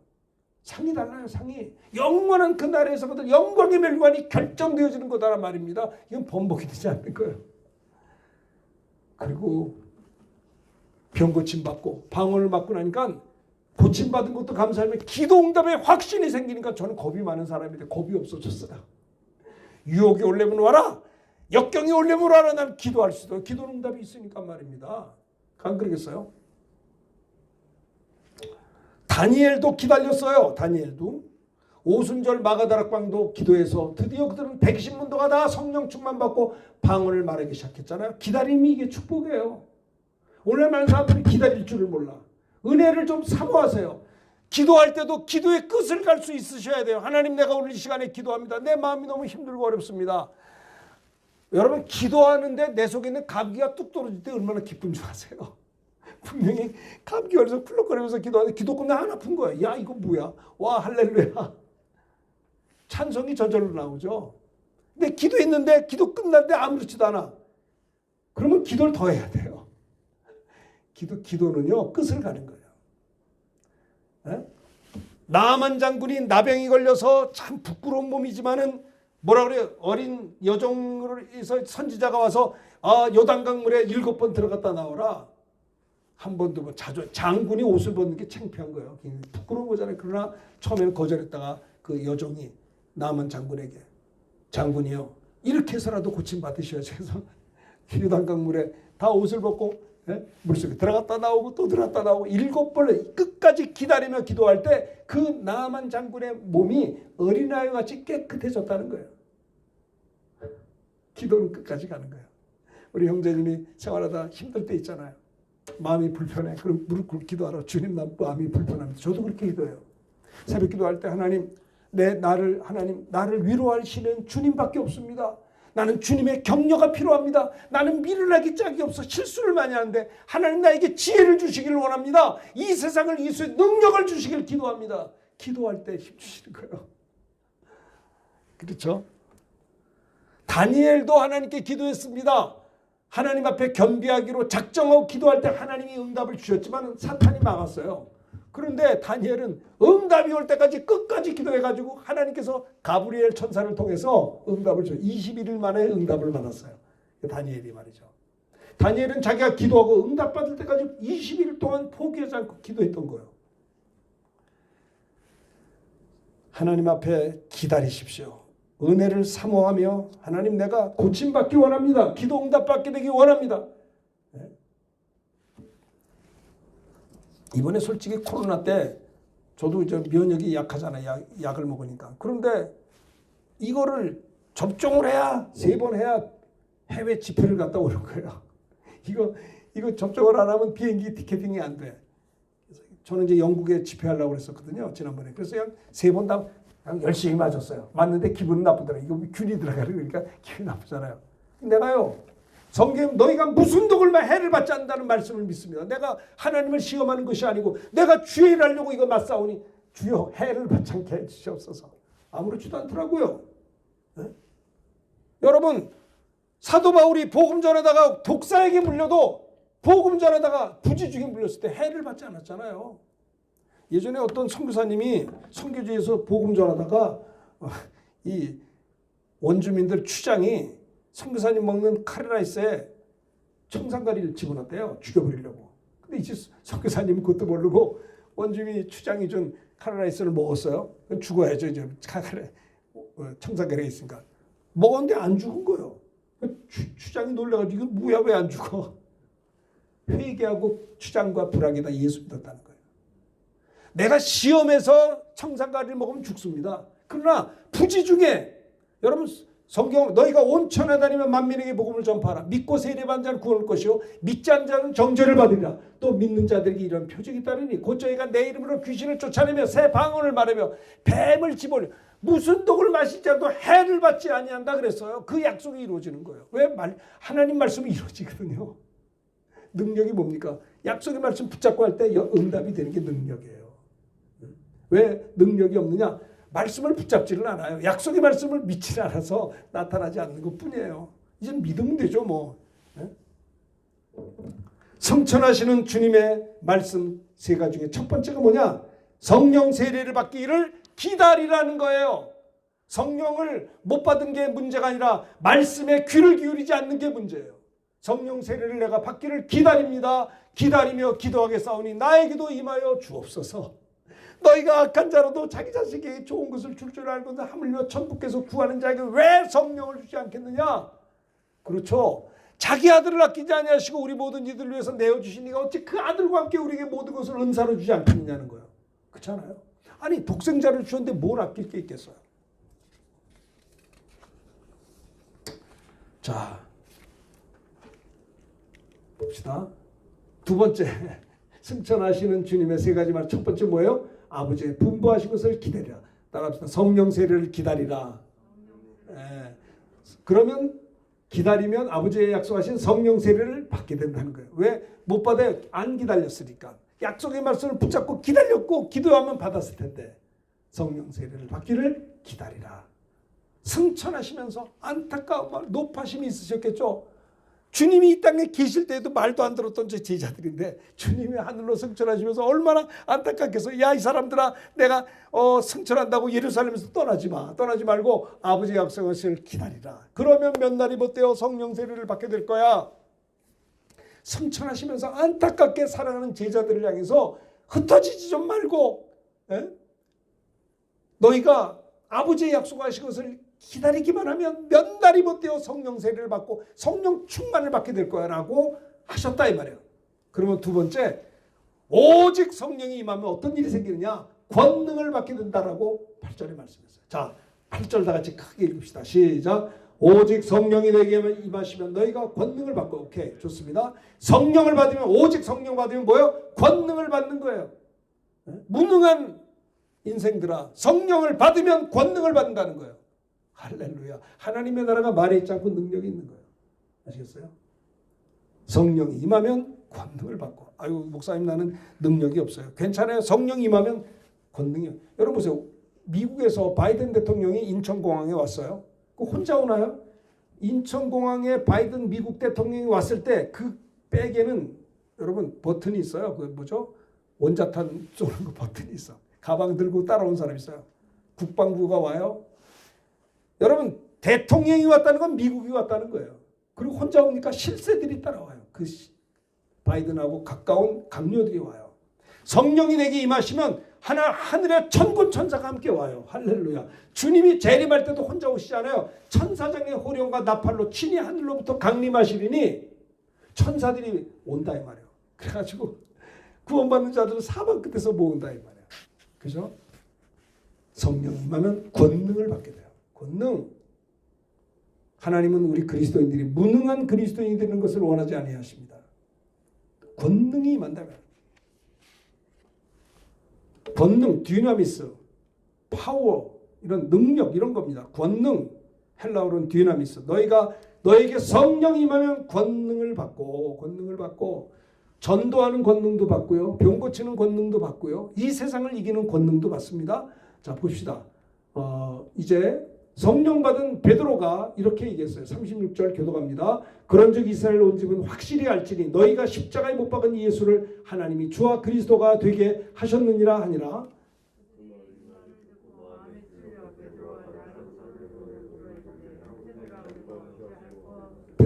상이 달라요. 상이. 영원한 그 나라에서부터 영광의 멸관이 결정되어지는 거다란 말입니다. 이건 번복이 되지 않는 거예요. 그리고 병 고침받고 방언을 받고 나니까 고침받은 것도 감사하면 기도 응답에 확신이 생기니까 저는 겁이 많은 사람인데 겁이 없어졌어요. 유혹이 올려면 와라. 역경이 올려면 와라. 난 기도할 수 있어요. 기도 응답이 있으니까 말입니다. 안 그러겠어요? 다니엘도 기다렸어요. 다니엘도. 오순절 마가다락방도 기도해서 드디어 그들은 120문도가 다 성령 충만 받고 방언을 말하기 시작했잖아요. 기다림이 이게 축복이에요. 오늘 많은 사람들이 기다릴 줄을 몰라. 은혜를 좀 사모하세요. 기도할 때도 기도의 끝을 갈 수 있으셔야 돼요. 하나님, 내가 오늘 이 시간에 기도합니다. 내 마음이 너무 힘들고 어렵습니다. 여러분, 기도하는데 내 속에 있는 감기가 뚝 떨어질 때 얼마나 기쁜 줄 아세요? 분명히 감기 걸려서 풀럭거리면서 기도하는데 기도 끝나면 안 아픈 거예요. 야, 이거 뭐야? 와, 할렐루야. 찬송이 저절로 나오죠. 근데 기도했는데 기도 끝났는데 아무렇지도 않아. 그러면 기도를 더 해야 돼요. 기도는요, 끝을 가는 거예요. 에? 나만 장군이 나병이 걸려서 참 부끄러운 몸이지만은 뭐라 그래요? 어린 여종으로 해서 선지자가 와서 요단강 물에 7번 들어갔다 나오라. 한 번도 뭐 장군이 옷을 벗는 게 창피한 거예요. 부끄러운 거잖아요. 그러나 처음에는 거절했다가 그 여종이 나만 장군에게, 장군이요, 이렇게 해서라도 고침 받으셔야죠. 그래서 요단강 물에 다 옷을 벗고 물속에 들어갔다 나오고 또 들어갔다 나오고 7번을 끝까지 기다리며 기도할 때 그 나만 장군의 몸이 어린아이와 같이 깨끗해졌다는 거예요. 기도는 끝까지 가는 거예요. 우리 형제님이 생활하다 힘들 때 있잖아요. 마음이 불편해. 그럼 무릎 꿇고 기도하라. 주님, 난 마음이 불편합니다. 저도 그렇게 기도해요. 새벽 기도할 때 하나님, 나를 위로하시는 주님밖에 없습니다. 나는 주님의 격려가 필요합니다. 나는 미련하기 짝이 없어 실수를 많이 하는데 하나님, 나에게 지혜를 주시기를 원합니다. 이 세상을 이수의 능력을 주시길 기도합니다. 기도할 때 힘 주시는 거예요. 그렇죠? 다니엘도 하나님께 기도했습니다. 하나님 앞에 겸비하기로 작정하고 기도할 때 하나님이 응답을 주셨지만 사탄이 막았어요. 그런데 다니엘은 응답이 올 때까지 끝까지 기도해가지고 하나님께서 가브리엘 천사를 통해서 응답을 줘요. 21일 만에 응답을 받았어요. 다니엘이 말이죠. 다니엘은 자기가 기도하고 응답받을 때까지 21일 동안 포기하지 않고 기도했던 거예요. 하나님 앞에 기다리십시오. 은혜를 사모하며 하나님, 내가 고침받기 원합니다. 기도 응답받게 되기 원합니다. 이번에 솔직히 코로나 때 저도 이제 면역이 약하잖아요. 약을 먹으니까. 그런데 이거를 접종을 해야 3번 해야 해외 집회를 갔다 오는 거예요. 이거 접종을 안 하면 비행기 티켓팅이 안 돼. 그래서 저는 이제 영국에 집회하려고 그랬었거든요. 지난번에. 그래서 그냥 3번 다 그냥 열심히 맞았어요. 맞는데 기분은 나쁘더라고요. 이거 균이 들어가는 거니까 기분이 나쁘잖아요. 내가요, 성경 너희가 무슨 독을 해를 받지 않는다는 말씀을 믿습니다. 내가 하나님을 시험하는 것이 아니고 내가 주의 일을 하려고 이거 맞싸우니 주여 해를 받지 않게 해주시옵소서. 아무렇지도 않더라고요. 네? 여러분, 사도 바울이 복음 전하다가 독사에게 물려도 복음 전하다가 부지중에 물렸을 때 해를 받지 않았잖아요. 예전에 어떤 선교사님이 선교지에서 복음 전하다가 이 원주민들 추장이 선교사님 먹는 카레라이스에 청산가리를 집어넣었대요. 죽여버리려고. 근데 이제 선교사님은 그것도 모르고 원주민이 추장이 준 카레라이스를 먹었어요. 그럼 죽어야죠. 이제 청산가리가 있으니까. 먹었는데 안 죽은 거예요. 추장이 놀라가지고 이거 뭐야 왜 안 죽어? 회개하고 추장과 불악에다 예수 믿었다는 거예요. 내가 시험에서 청산가리를 먹으면 죽습니다. 그러나 부지 중에 여러분 성경 너희가 온 천하 다니며 만민에게 복음을 전파하라. 믿고 세례받은 자는 구원할 것이요 믿지 않는 자는 정죄를 받으리라. 또 믿는 자들에게 이런 표적이 따르니 곧 저희가 내 이름으로 귀신을 쫓아내며 새 방언을 말하며 뱀을 집어려 무슨 독을 마시지 않도 해를 받지 아니한다 그랬어요. 그 약속이 이루어지는 거예요. 왜? 하나님 말씀이 이루어지거든요. 능력이 뭡니까? 약속의 말씀 붙잡고 할 때 응답이 되는 게 능력이에요. 왜 능력이 없느냐? 말씀을 붙잡지를 않아요. 약속의 말씀을 믿지 않아서 나타나지 않는 것뿐이에요. 이제 믿으면 되죠 뭐. 성천하시는 주님의 말씀 세 가지 중에 첫 번째가 뭐냐? 성령 세례를 받기를 기다리라는 거예요. 성령을 못 받은 게 문제가 아니라 말씀에 귀를 기울이지 않는 게 문제예요. 성령 세례를 내가 받기를 기다립니다. 기다리며 기도하겠사오니 나에게도 임하여 주옵소서. 너희가 악한 자라도 자기 자식에게 좋은 것을 줄 줄 알거든 하물며 천국에서 구하는 자에게 왜 성령을 주지 않겠느냐? 그렇죠. 자기 아들을 아끼지 아니하시고 우리 모든 이들을 위해서 내어주신 이가 어찌 그 아들과 함께 우리에게 모든 것을 은사로 주지 않겠느냐는 거예요. 그렇잖아요. 아니 독생자를 주셨는데 뭘 아낄 게 있겠어요. 자 봅시다. 두 번째 승천하시는 주님의 세 가지 말. 첫 번째 뭐예요? 아버지의 분부하신 것을 기다리라. 따라합시다. 성령 세례를 기다리라. 그러면 기다리면 아버지의 약속하신 성령 세례를 받게 된다는 거예요. 왜? 못 받아요. 안 기다렸으니까. 약속의 말씀을 붙잡고 기다렸고 기도하면 받았을 텐데. 성령 세례를 받기를 기다리라. 승천하시면서 안타까운 말, 노파심이 있으셨겠죠. 주님이 이 땅에 계실 때에도 말도 안 들었던 제 제자들인데 주님이 하늘로 승천하시면서 얼마나 안타깝겠어요. 야, 이 사람들아, 내가 승천한다고 예루살렘에서 떠나지 마. 떠나지 말고 아버지의 약속을 기다리라. 그러면 몇 날이 못되어 성령 세례를 받게 될 거야. 승천하시면서 안타깝게 살아가는 제자들을 향해서 흩어지지 좀 말고 너희가 아버지의 약속하신 것을 기다리기만 하면 몇 날이 못되어 성령 세례를 받고 성령 충만을 받게 될 거야 라고 하셨다 이 말이에요. 그러면 두 번째, 오직 성령이 임하면 어떤 일이 생기느냐? 권능을 받게 된다라고 8절에 말씀했어요. 자, 8절 다 같이 크게 읽읍시다. 시작. 오직 성령이 내게 임하시면 너희가 권능을 받고. 오케이, 좋습니다. 성령을 받으면, 오직 성령 받으면 뭐예요? 권능을 받는 거예요. 무능한 인생들아, 성령을 받으면 권능을 받는다는 거예요. 할렐루야. 하나님의 나라가 말에 있지 않고 능력이 있는 거예요. 아시겠어요? 성령이 임하면 권능을 받고. 아유, 목사님 나는 능력이 없어요. 괜찮아요. 성령이 임하면 권능이. 여러분 보세요. 미국에서 바이든 대통령이 인천공항에 왔어요. 그 혼자 오나요? 인천공항에 바이든 미국 대통령이 왔을 때 그 백에는 여러분 버튼이 있어요. 그 뭐죠? 원자탄 쏘는 거 버튼이 있어. 가방 들고 따라온 사람 있어요. 국방부가 와요. 여러분 대통령이 왔다는 건 미국이 왔다는 거예요. 그리고 혼자 오니까 실세들이 따라와요. 그 바이든하고 가까운 강요들이 와요. 성령이 내게 임하시면 하늘에 천군 천사가 함께 와요. 할렐루야. 주님이 재림할 때도 혼자 오시잖아요. 천사장의 호령과 나팔로 친히 하늘로부터 강림하시리니 천사들이 온다 이 말이에요. 그래가지고 구원받는 자들은 사방 끝에서 모은다 이 말이에요. 그죠? 성령 임하면 권능을 받게 돼요. 권능. 하나님은 우리 그리스도인들이 무능한 그리스도인이 되는 것을 원하지 아니하십니다. 권능이 임한다면. 권능, 디나미스, 파워, 이런 능력 이런 겁니다. 권능, 헬라어로는 디나미스. 너에게 성령이 임하면 권능을 받고 전도하는 권능도 받고요. 병 고치는 권능도 받고요. 이 세상을 이기는 권능도 받습니다. 자, 봅시다. 이제 성령 받은 베드로가 이렇게 얘기했어요. 36절 교도갑니다. 그런즉 이스라엘 온 집은 확실히 알지니 너희가 십자가에 못 박은 이 예수를 하나님이 주와 그리스도가 되게 하셨느니라 하니라.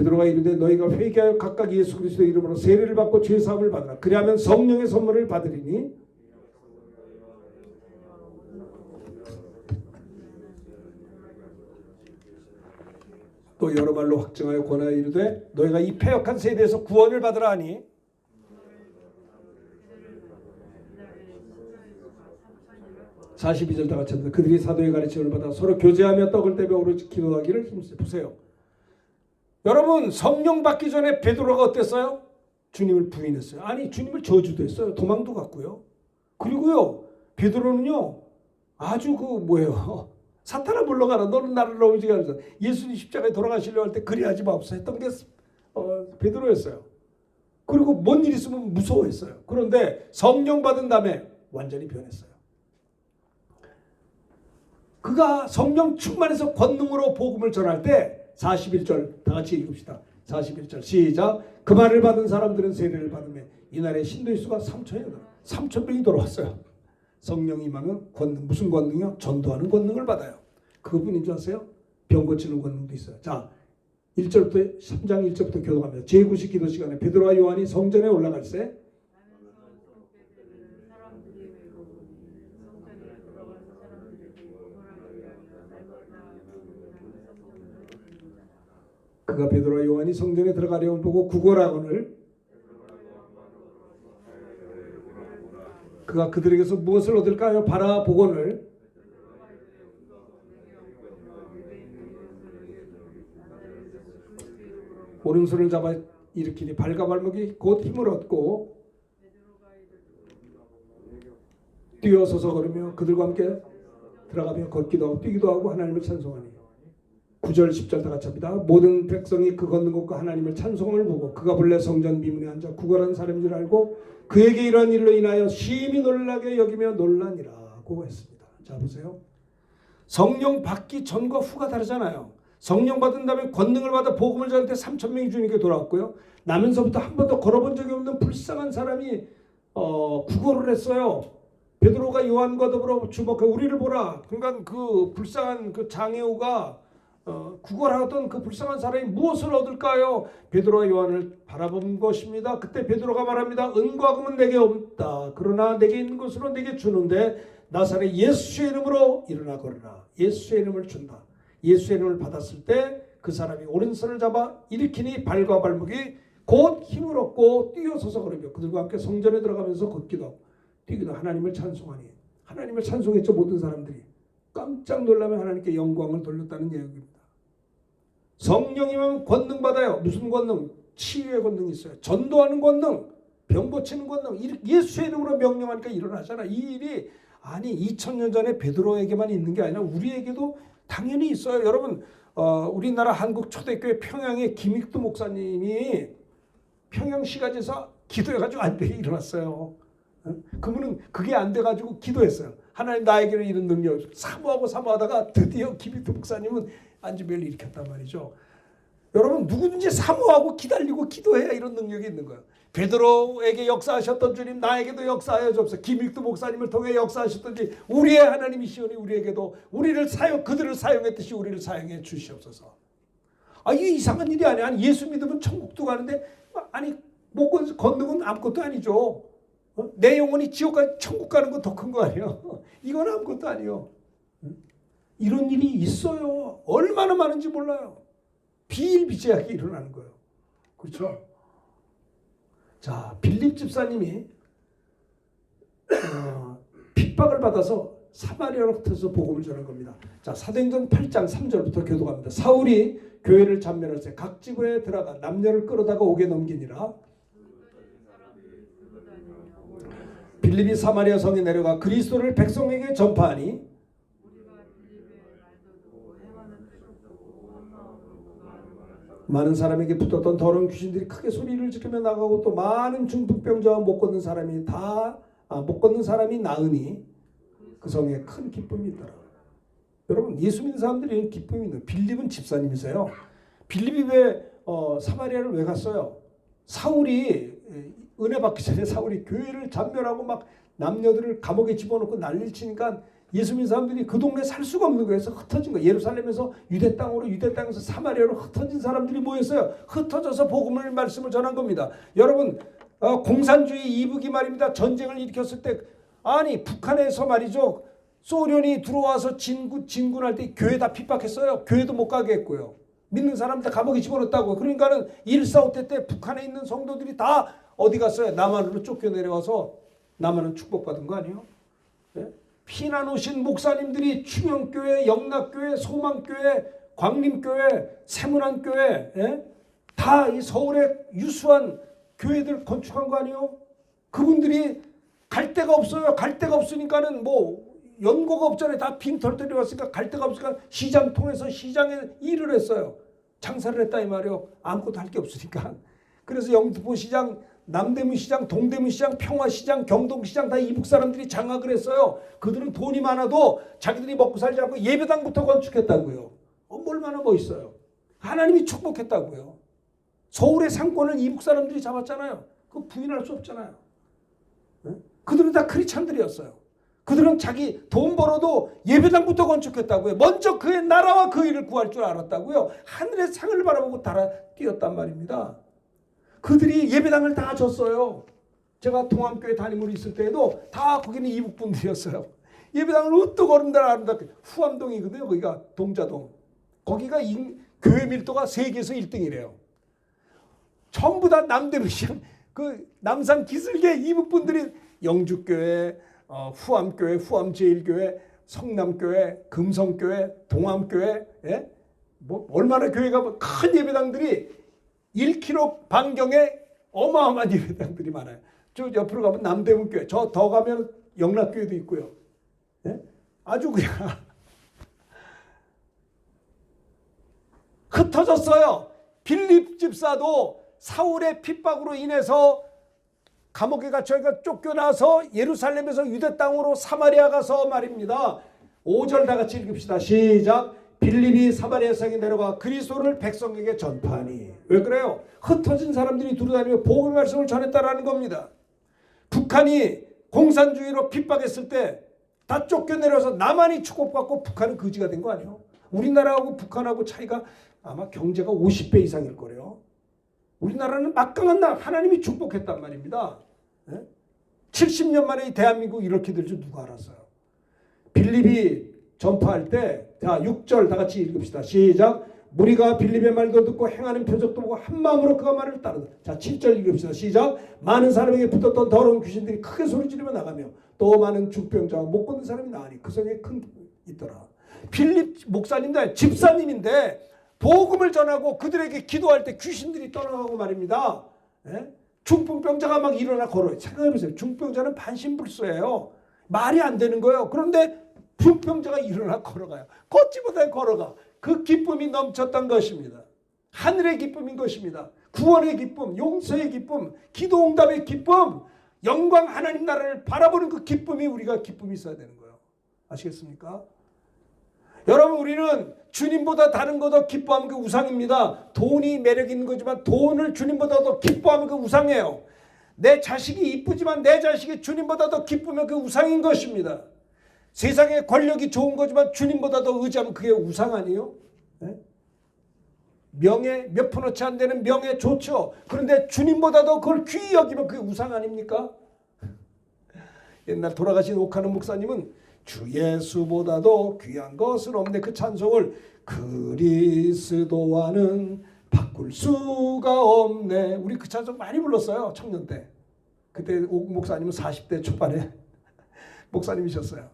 베드로가 이르되 너희가 회개하여 각각 예수 그리스도의 이름으로 세례를 받고 죄 사함을 받으라. 그리하면 성령의 선물을 받으리니 또 여러 말로 확증하여 권하여 이르되 너희가 이 패역한 세대에서 구원을 받으라 하니 (42절) 다 같이 합니다. 그들이 사도의 가르침을 받아 서로 교제하며 떡을 떼며 오로지 기도하기를 힘쓰. 보세요. 여러분, 성령 받기 전에 베드로가 어땠어요? 주님을 부인했어요. 아니, 주님을 저주도 했어요. 도망도 갔고요. 그리고요, 베드로는요, 아주 사탄아 물러가라. 너는 나를 넘어지게 하면서 예수님 십자가에 돌아가시려고 할 때 그리하지 마옵소서 했던 게 베드로였어요. 그리고 뭔 일 있으면 무서워했어요. 그런데 성령 받은 다음에 완전히 변했어요. 그가 성령 충만해서 권능으로 복음을 전할 때 41절 다 같이 읽읍시다. 41절 시작. 그 말을 받은 사람들은 세례를 받으며 이날에 신도의 수가 3,000명이 돌아왔어요. 성령 임하면 권능, 무슨 권능이요? 전도하는 권능을 받아요. 그분인 줄 아세요? 병 고치는 권능도 있어요. 자, 1절부터 3장 1절부터 교독합니다. 제9식 기도 시간에 베드로와 요한이 성전에 올라갈 때 그가 베드로와 요한이 성전에 들어가려면 보고 구걸하거늘 그가 그들에게서 무엇을 얻을까 하여 바라보거늘 오른손을 잡아 일으키니 발과 발목이 곧 힘을 얻고 뛰어서서 걸으며 그들과 함께 들어가며 걷기도 하고 뛰기도 하고 하나님을 찬송하니 9절 10절 다 같이 합니다. 모든 백성이 그 걷는 것과 하나님을 찬송을 보고 그가 본래 성전 미문에 앉아 구걸한 사람인 줄 알고 그에게 이러한 일로 인하여 심히 놀라게 여기며 놀라니라고 했습니다. 자, 보세요. 성령 받기 전과 후가 다르잖아요. 성령 받은 다음에 권능을 받아 복음을 전할 때 3,000명이 주님께 돌아왔고요. 나면서부터 한 번도 걸어본 적이 없는 불쌍한 사람이 구걸을 했어요. 베드로가 요한과 더불어 주목해 우리를 보라. 그러니까 그 불쌍한 그 장애우가 구걸하던 그 불쌍한 사람이 무엇을 얻을까요? 베드로와 요한을 바라본 것입니다. 그때 베드로가 말합니다. 은과 금은 내게 없다. 그러나 내게 있는 것으로 내게 주는데 나사렛 예수의 이름으로 일어나 걸으라. 예수의 이름을 준다. 예수의 이름을 받았을 때 그 사람이 오른손을 잡아 일으키니 발과 발목이 곧 힘을 얻고 뛰어서서 걸으며 그들과 함께 성전에 들어가면서 걷기도 하고 뛰기도 하나님을 찬송하니 하나님을 찬송했죠. 모든 사람들이 깜짝 놀라며 하나님께 영광을 돌렸다는 이야기입니다. 성령이면 권능 받아요. 무슨 권능? 치유의 권능이 있어요. 전도하는 권능, 병 고치는 권능. 예수의 이름으로 명령하니까 일어나잖아. 이 일이 아니 2000년 전에 베드로에게만 있는 게 아니라 우리에게도 당연히 있어요. 여러분, 우리나라 한국 초대교회 평양의 김익두 목사님이 평양시가지에서 기도해가지고 안 되게 일어났어요. 그분은 그게 안 돼가지고 기도했어요. 하나님 나에게는 이런 능력 사모하다가 드디어 김익두 목사님은 안지별을 일으켰단 말이죠. 여러분, 누구든지 사모하고 기다리고 기도해야 이런 능력이 있는 거예요. 베드로에게 역사하셨던 주님 나에게도 역사하여 주옵소서. 김익두 목사님을 통해 역사하셨던지 우리의 하나님이시오니 우리에게도 그들을 사용했듯이 우리를 사용해 주시옵소서. 이게 이상한 일이 아니야. 아니, 예수 믿으면 천국도 가는데 아니 못 걷는 아무것도 아니죠. 내 영혼이 지옥 천국 가는 건 더 큰 거 아니에요. 이건 아무것도 아니에요. 이런 일이 있어요. 얼마나 많은지 몰라요. 비일비재하게 일어나는 거예요. 그렇죠? 자, 빌립 집사님이 핍박을 받아서 사마리아로 흩어서 복음을 전한 겁니다. 자, 사도행전 8장 3절부터 교독합니다. 사울이 교회를 잔멸할 때 각 지부에 들어가 남녀를 끌어다가 옥에 넘기니라. 빌립이 사마리아 성에 내려가 그리스도를 백성에게 전파하니 많은 사람에게 붙었던 더러운 귀신들이 크게 소리를 지르며 나가고 또 많은 중풍병자와 못 걷는 사람이 나으니 그 성에 큰 기쁨이 있더라. 여러분, 예수 믿는 사람들이 기쁨이 있는. 빌립은 집사님이세요. 빌립이 왜 사마리아를 왜 갔어요? 사울이 은혜 받기 전에 사울이 교회를 잔멸하고 막 남녀들을 감옥에 집어넣고 난리를 치니까 예수 믿는 사람들이 그 동네 살 수가 없는 거예요. 그래서 흩어진 거예요. 예루살렘에서 유대 땅으로, 유대 땅에서 사마리아로 흩어진 사람들이 모였어요. 흩어져서 복음을 말씀을 전한 겁니다. 여러분 공산주의 이북이 말입니다. 전쟁을 일으켰을 때 아니 북한에서 말이죠. 소련이 들어와서 진군할 때 교회 다 핍박했어요. 교회도 못 가게 했고요. 믿는 사람 다 감옥에 집어넣었다고. 그러니까는 1.4.5때 때 북한에 있는 성도들이 다 어디 갔어요? 남한으로 쫓겨내려와서 남한은 축복받은 거 아니에요? 네? 피난 오신 목사님들이 충영교회, 영락교회, 소망교회, 광림교회, 세문안교회 예? 다 이 서울의 유수한 교회들 건축한 거 아니에요? 그분들이 갈 데가 없어요. 갈 데가 없으니까는 뭐 연고가 없잖아요. 다 빈털터리 왔으니까 갈 데가 없으니까 시장 통해서 시장에 일을 했어요. 장사를 했다 이 말이에요. 아무것도 할 게 없으니까. 그래서 영등포 시장, 남대문 시장, 동대문 시장, 평화시장, 경동시장 다 이북 사람들이 장악을 했어요. 그들은 돈이 많아도 자기들이 먹고 살지 않고 예배당부터 건축했다고요. 얼마나 멋있어요. 하나님이 축복했다고요. 서울의 상권을 이북 사람들이 잡았잖아요. 그거 부인할 수 없잖아요. 네? 그들은 다 크리스찬들이었어요. 그들은 자기 돈 벌어도 예배당부터 건축했다고요. 먼저 그의 나라와 그 일을 구할 줄 알았다고요. 하늘의 상을 바라보고 달아 뛰었단 말입니다. 그들이 예배당을 다 줬어요. 제가 동암교회 담임으로 있을 때에도 다 거기는 이북분들이었어요. 예배당을 우뚝 어른들 아름답게 후암동이거든요. 거기가 동자동. 거기가 교회 밀도가 세계에서 1등이래요. 전부 다 남대문 시장 그 남산 기슭에 이북분들이 영주교회, 후암교회, 후암제일교회, 성남교회, 금성교회, 동암교회, 예? 뭐 얼마나 교회가 큰 예배당들이 1km 반경에 어마어마한 예배당들이 많아요. 저 옆으로 가면 남대문교회, 저 더 가면 영락교회도 있고요. 예? 아주 그냥 흩어졌어요. 빌립 집사도 사울의 핍박으로 인해서 감옥에 갇혀가 쫓겨나서 예루살렘에서 유대 땅으로 사마리아 가서 말입니다. 5절 다 같이 읽읍시다. 시작. 빌립이 사마리아 성에 내려가 그리스도를 백성에게 전파하니. 왜 그래요? 흩어진 사람들이 두루다니며 복음의 말씀을 전했다라는 겁니다. 북한이 공산주의로 핍박했을 때 다 쫓겨내려서 남한이 축복받고 북한은 거지가 된 거 아니에요? 우리나라하고 북한하고 차이가 아마 경제가 50배 이상일 거래요. 우리나라는 막강한 나라, 하나님이 축복했단 말입니다. 70년 만에 이 대한민국 이렇게 될 줄 누가 알았어요? 빌립이 전파할 때, 자 6절 다 같이 읽읍시다. 시작. 무리가 빌립의 말도 듣고 행하는 표적도 보고 한 마음으로 그가 말을 따르다. 자 7절 읽읍시다. 시작. 많은 사람에게 붙었던 더러운 귀신들이 크게 소리지르며 나가며 또 많은 중병자와 못 걷는 사람이 나으니 그 성에 큰 있더라. 빌립 목사님들 집사님인데 복음을 전하고 그들에게 기도할 때 귀신들이 떠나가고 말입니다. 예? 중풍병자가 막 일어나 걸어요. 생각해보세요. 중풍병자는 반신불수예요. 말이 안 되는 거예요. 그런데 중풍병자가 일어나 걸어가요. 걷지 못하게 걸어가. 그 기쁨이 넘쳤던 것입니다. 하늘의 기쁨인 것입니다. 구원의 기쁨, 용서의 기쁨, 기도응답의 기쁨, 영광 하나님 나라를 바라보는 그 기쁨이 우리가 기쁨이 있어야 되는 거예요. 아시겠습니까? 여러분 우리는 주님보다 다른 거 더 기뻐하면 그 우상입니다. 돈이 매력 있는 거지만 돈을 주님보다 더 기뻐하면 그 우상이에요. 내 자식이 이쁘지만 내 자식이 주님보다 더 기쁘면 그 우상인 것입니다. 세상에 권력이 좋은 거지만 주님보다 더 의지하면 그게 우상 아니에요? 네? 명예 몇 푼어치 안 되는 명예 좋죠. 그런데 주님보다 더 그걸 귀히 여기면 그게 우상 아닙니까? 옛날 돌아가신 옥하는 목사님은 주 예수보다도 귀한 것은 없네 그 찬송을 그리스도와는 바꿀 수가 없네. 우리 그 찬송 많이 불렀어요. 청년 때. 그때 옥 목사님은 40대 초반에 목사님이셨어요.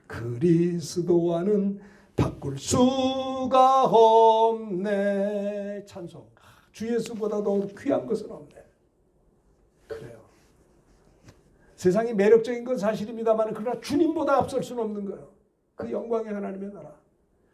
그리스도와는 바꿀 수가 없네. 찬송. 주 예수보다도 귀한 것은 없네. 그래요. 세상이 매력적인 건 사실입니다만 그러나 주님보다 앞설 수는 없는 거예요. 그 영광의 하나님의 나라.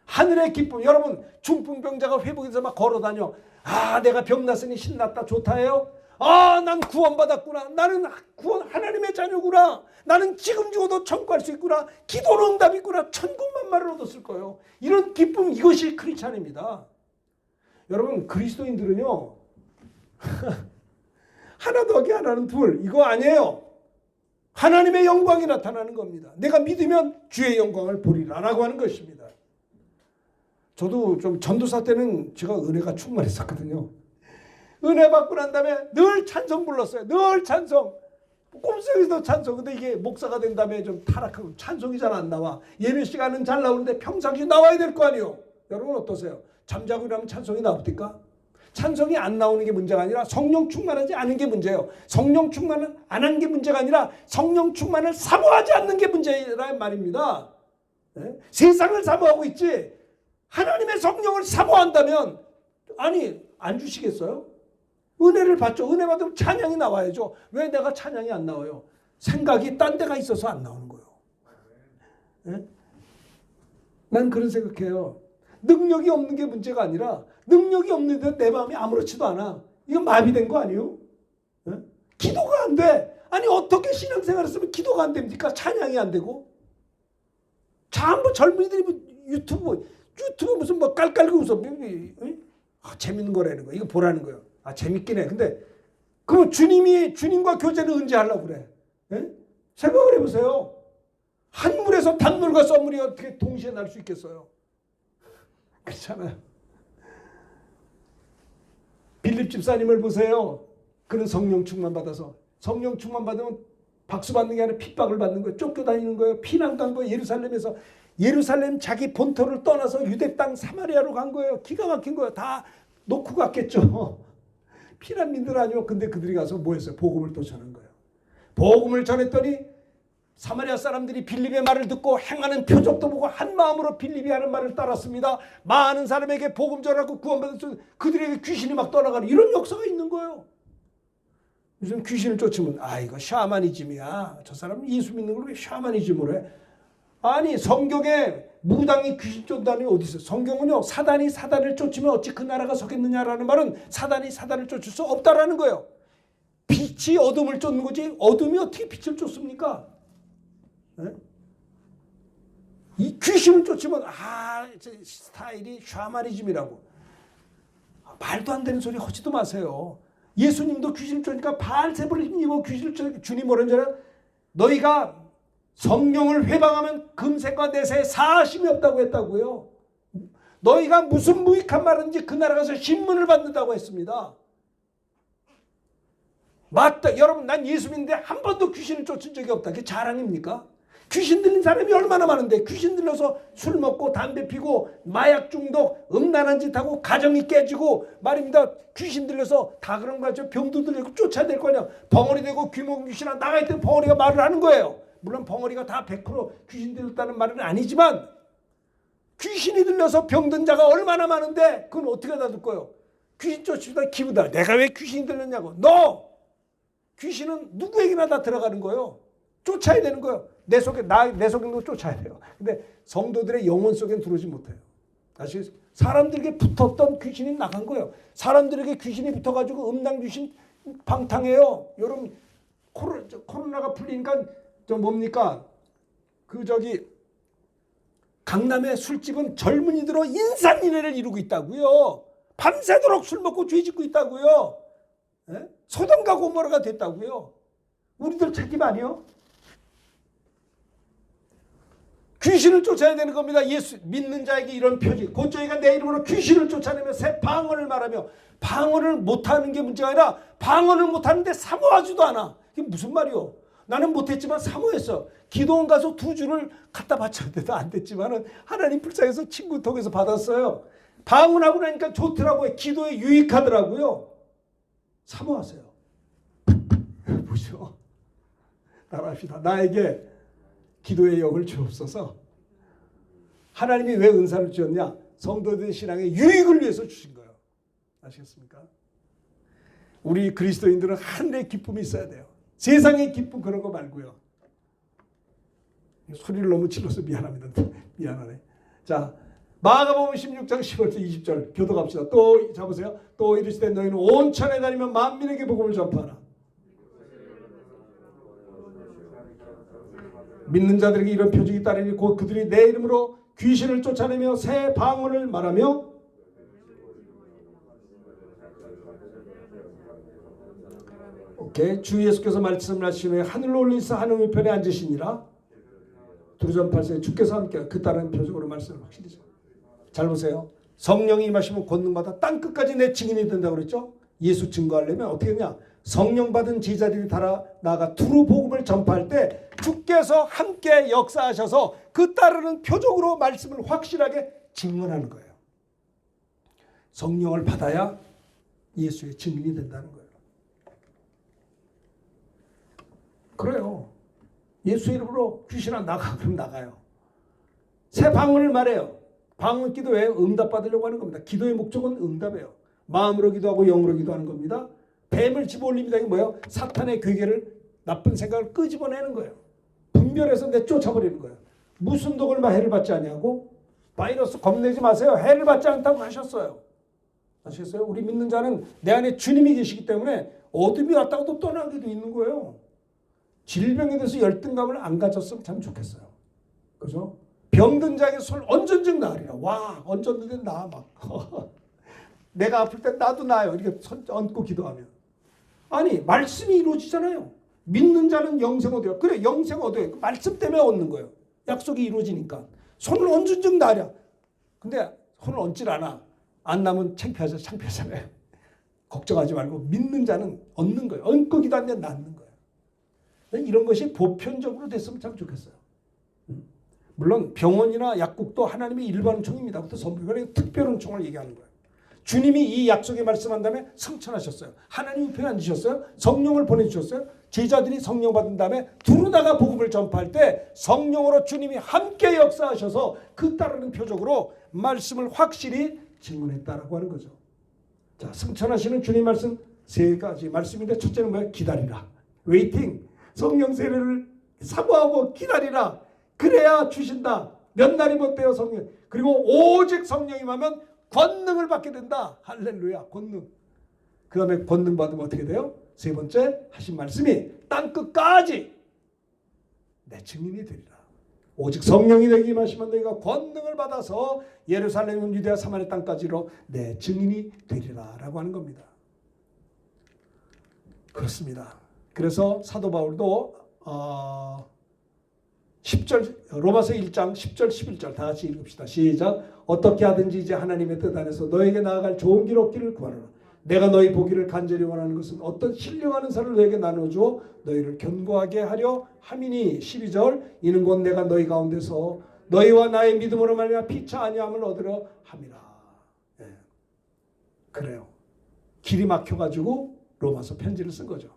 하늘의 기쁨. 여러분 중풍병자가 회복해서 막 걸어다녀. 아 내가 병났으니 신났다 좋다 해요. 아 난 구원받았구나. 나는 구원 하나님의 자녀구나. 나는 지금 죽어도 천국 갈 수 있구나. 기도는 응답이 있구나. 천국만마를 얻었을 거예요. 이런 기쁨 이것이 크리스찬입니다. 여러분 그리스도인들은요. 하나 더하기 하나는 둘 이거 아니에요. 하나님의 영광이 나타나는 겁니다. 내가 믿으면 주의 영광을 보리라라고 하는 것입니다. 저도 좀 전도사 때는 제가 은혜가 충만했었거든요. 은혜 받고 난 다음에 늘 찬송 불렀어요. 늘 찬송. 꿈속에서 찬송. 근데 이게 목사가 된 다음에 좀 타락하고 찬송이 잘 안 나와. 예배 시간은 잘 나오는데 평상시 나와야 될 거 아니에요. 여러분 어떠세요? 잠자고 일하면 찬송이 나옵니까? 찬송이 안 나오는 게 문제가 아니라 성령 충만하지 않은 게 문제예요. 성령 충만을 안 한 게 문제가 아니라 성령 충만을 사모하지 않는 게 문제라는 말입니다. 네? 세상을 사모하고 있지 하나님의 성령을 사모한다면 아니 안 주시겠어요? 은혜를 받죠. 은혜 받으면 찬양이 나와야죠. 왜 내가 찬양이 안 나와요? 생각이 딴 데가 있어서 안 나오는 거예요. 네? 난 그런 생각해요. 능력이 없는 게 문제가 아니라 능력이 없는데 내 마음이 아무렇지도 않아. 이건 마비된 거 아니에요? 네? 기도가 안 돼. 아니 어떻게 신앙생활을 쓰면 기도가 안 됩니까? 찬양이 안 되고. 전부 젊은이들이 뭐 유튜브 무슨 뭐 깔깔고 웃어. 재밌는 거라는 거. 이거 보라는 거예요. 아 재밌긴 해. 근데 그럼 주님과 교제는 언제 하려고 그래? 예? 생각을 해보세요. 한 물에서 단물과 썰물이 어떻게 동시에 날 수 있겠어요? 그렇잖아요. 빌립 집사님을 보세요. 그는 성령 충만 받아서 성령 충만 받으면 박수 받는 게 아니라 핍박을 받는 거예요. 쫓겨다니는 거예요. 피난 간 거예요. 예루살렘에서 예루살렘 자기 본토를 떠나서 유대 땅 사마리아로 간 거예요. 기가 막힌 거예요. 다 놓고 갔겠죠. 피난민들 아니요. 근데 그들이 가서 뭐 했어요? 복음을 또 전한 거예요. 복음을 전했더니 사마리아 사람들이 빌립의 말을 듣고 행하는 표적도 보고 한 마음으로 빌립이 하는 말을 따랐습니다. 많은 사람에게 복음 전하고 구원받은 그들에게 귀신이 막 떠나가는 이런 역사가 있는 거예요. 요즘 귀신을 쫓으면 이거 샤머니즘이야. 저 사람은 예수 믿는 걸 왜 샤머니즘으로 해? 아니 성경에 무당이 귀신 쫓다니 어디 있어요? 성경은요 사단이 사단을 쫓으면 어찌 그 나라가 서겠느냐라는 말은 사단이 사단을 쫓을 수 없다라는 거예요. 빛이 어둠을 쫓는 거지 어둠이 어떻게 빛을 쫓습니까? 네? 이 귀신을 쫓으면 저 스타일이 샤머니즘이라고 말도 안 되는 소리 하지도 마세요. 예수님도 귀신을 쫓으니까 바알세불을 힘입어 귀신을 쫓으니까 주님 뭐라는 줄 알아요? 너희가 성령을 회방하면 금세과 내세에 사심이 없다고 했다고요. 너희가 무슨 무익한 말인지 그 나라 가서 신문을 받는다고 했습니다. 맞다. 여러분 난 예수 믿는데 한 번도 귀신을 쫓은 적이 없다. 그게 자랑입니까? 귀신 들린 사람이 얼마나 많은데 귀신 들려서 술 먹고 담배 피고 마약 중독 음란한 짓 하고 가정이 깨지고 말입니다. 귀신 들려서 다 그런 거죠. 병도 들리고 쫓아야 될 거 아니야. 벙어리 되고 귀먹은 귀신아 나가 있던 벙어리가 말을 하는 거예요. 물론 벙어리가 다 100% 귀신 들렸다는 말은 아니지만 귀신이 들려서 병든 자가 얼마나 많은데 그건 어떻게 다 듣고요. 귀신 쫓으다 기부다. 내가 왜 귀신이 들렸냐고. 너 귀신은 누구에게나 다 들어가는 거예요. 쫓아야 되는 거예요. 내 속에도 쫓아야 돼요. 근데 성도들의 영혼 속엔 들어오지 못해요. 아시겠어요? 사람들에게 붙었던 귀신이 나간 거예요. 사람들에게 귀신이 붙어가지고 음란 귀신 방탕해요. 여러분 코로나가 풀리니까 뭡니까? 강남의 술집은 젊은이들로 인산인해를 이루고 있다고요. 밤새도록 술 먹고 죄 짓고 있다고요. 예? 소돔과 고모라가 됐다고요. 우리들 책임 아니요? 귀신을 쫓아야 되는 겁니다. 예수 믿는 자에게 이런 표지. 곧 저희가 내 이름으로 귀신을 쫓아내며 새 방언을 말하며 방언을 못하는 게 문제가 아니라 방언을 못하는데 사모하지도 않아. 이게 무슨 말이요? 나는 못했지만 사모했어. 기도원 가서 2주를 갖다 바쳤는데도 안 됐지만은 하나님 불쌍해서 친구 통해서 받았어요. 방언하고 나니까 좋더라고요. 기도에 유익하더라고요. 사모하세요. 보죠. 따라합시다. 나에게 기도의 영을 주옵소서. 하나님이 왜 은사를 주었냐? 성도들의 신앙의 유익을 위해서 주신 거예요. 아시겠습니까? 우리 그리스도인들은 하늘의 기쁨이 있어야 돼요. 세상의 기쁨 그런 거 말고요. 소리를 너무 질러서 미안합니다. 미안하네. 자, 마가복음 16장 15절 20절 교도 갑시다. 또 잡으세요. 또 이르시되 너희는 온 천에 다니며 만민에게 복음을 전파하라. 믿는 자들에게 이런 표적이 따르니 곧 그들이 내 이름으로 귀신을 쫓아내며 새 방언을 말하며 오케이. 주 예수께서 말씀하시는 하늘로 올리사 하늘 우편에 앉으시니라. 두루전 8세 주께서 함께 그 따른 표적으로 말씀을 확실히 잘 보세요. 성령이 임하시면 권능받아 땅 끝까지 내 증인이 된다고 그랬죠. 예수 증거하려면 어떻게 했냐. 성령 받은 제자들이 나아가 두루 복음을 전파할 때 주께서 함께 역사하셔서 그 따르는 표적으로 말씀을 확실하게 증언하는 거예요. 성령을 받아야 예수의 증인이 된다는 거예요. 그래요. 예수 이름으로 귀신아 나가 그럼 나가요. 새 방언을 말해요. 방언 기도에 응답받으려고 하는 겁니다. 기도의 목적은 응답이에요. 마음으로 기도하고 영으로 기도하는 겁니다. 뱀을 집어올립니다. 이게 뭐예요? 사탄의 괴계를 나쁜 생각을 끄집어내는 거예요. 분별해서 내쫓아버리는 거예요. 무슨 독을 해를 받지 아니하고 바이러스 겁내지 마세요. 해를 받지 않다고 하셨어요. 아시겠어요? 우리 믿는 자는 내 안에 주님이 계시기 때문에 어둠이 왔다가도 떠나기도 있는 거예요. 질병에 대해서 열등감을 안 가졌으면 참 좋겠어요. 그죠? 병든 자에게 손 얹은즉 나으리라. 와, 얹었는데 나아 막. 내가 아플 때 나도 나아요. 이렇게 손 얹고 기도하면. 아니, 말씀이 이루어지잖아요. 믿는 자는 영생 얻어요. 그래, 영생 얻어요. 말씀 때문에 얻는 거예요. 약속이 이루어지니까. 손을 얹은즉 나으리라. 근데 손을 얹질 않아. 안 나면 창피하잖아요. 걱정하지 말고 믿는 자는 얻는 거예요. 얹고 기도하는데 낫는 거예요. 이런 것이 보편적으로 됐으면 참 좋겠어요. 물론 병원이나 약국도 하나님의 일반 은총입니다. 부터 선불교는 특별 은총을 얘기하는 거예요. 주님이 이 약속에 말씀한 다음에 성천하셨어요. 하나님 우편에 앉으셨어요. 성령을 보내주셨어요. 제자들이 성령 받은 다음에 두루 나가 복음을 전파할 때 성령으로 주님이 함께 역사하셔서 그 따르는 표적으로 말씀을 확실히 증언했다라고 하는 거죠. 자, 승천하시는 주님 말씀 세 가지 말씀인데 첫째는 뭐예요? 기다리라. 웨이팅. 성령 세례를 사모하고 기다리라. 그래야 주신다. 몇 날이 못 돼요 성령. 그리고 오직 성령이 임하면 권능을 받게 된다. 할렐루야. 권능. 그 다음에 권능 받으면 어떻게 돼요? 세 번째 하신 말씀이 땅끝까지 내 증인이 되리라. 오직 성령이 내게 임하시면 너희가 권능을 받아서 예루살렘, 유대와 사마리아 땅까지로 내 증인이 되리라 라고 하는 겁니다. 그렇습니다. 그래서 사도 바울도 10절 로마서 1장 10절 11절 다 같이 읽읍시다. 시작. 어떻게 하든지 이제 하나님의 뜻 안에서 너에게 나아갈 좋은 길 얻기를 구하노라. 내가 너희 보기를 간절히 원하는 것은 어떤 신령한 은사를 너에게 나눠주어 너희를 견고하게 하려 함이니. 12절. 이는 곧 내가 너희 가운데서 너희와 나의 믿음으로 말미암아 피차 아니함을 얻으려 함이라. 네. 그래요. 길이 막혀가지고 로마서 편지를 쓴 거죠.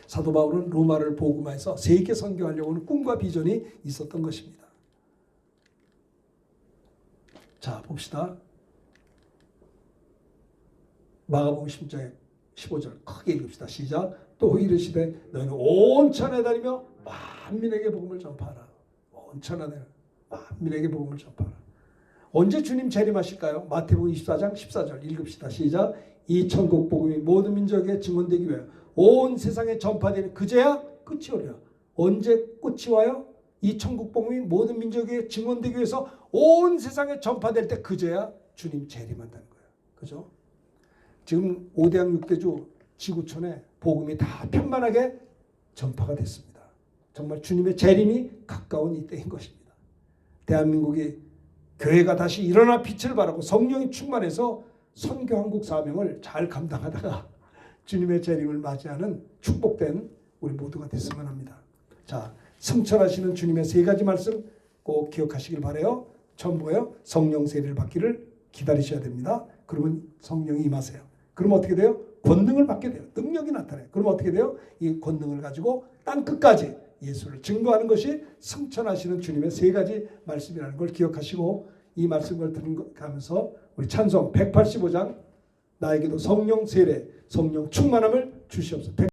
사도 바울은 로마를 복음화해서 세계 선교하려고 하는 꿈과 비전이 있었던 것입니다. 자, 봅시다. 마가복음 10장 15절 크게 읽읍시다. 시작. 또 이르시되 너희는 온 천하에 다니며 만민에게 복음을 전파하라. 온 천하에 만민에게 복음을 전파하라. 언제 주님 재림하실까요? 마태복음 24장 14절 읽읍시다. 시작. 이 천국 복음이 모든 민족에 증언되기 위하여 온 세상에 전파되는 그제야 끝이 오리라. 언제 끝이 와요? 이 천국 복음이 모든 민족에 증언되기 위해서 온 세상에 전파될 때 그제야 주님 재림한다는 거예요. 그죠? 지금 5대양 6대주 지구촌에 복음이 다 편만하게 전파가 됐습니다. 정말 주님의 재림이 가까운 이때인 것입니다. 대한민국이 교회가 다시 일어나 빛을 발하고 성령이 충만해서 선교한국 사명을 잘 감당하다가 주님의 재림을 맞이하는 축복된 우리 모두가 됐으면 합니다. 자, 승천하시는 주님의 세 가지 말씀 꼭 기억하시길 바라요. 처음 뭐예요? 성령 세례를 받기를 기다리셔야 됩니다. 그러면 성령이 임하세요. 그러면 어떻게 돼요? 권능을 받게 돼요. 능력이 나타나요. 그러면 어떻게 돼요? 이 권능을 가지고 땅 끝까지 예수를 증거하는 것이 승천하시는 주님의 세 가지 말씀이라는 걸 기억하시고 이 말씀을 들으면서 우리 찬송 185장 나에게도 성령 세례, 성령 충만함을 주시옵소서.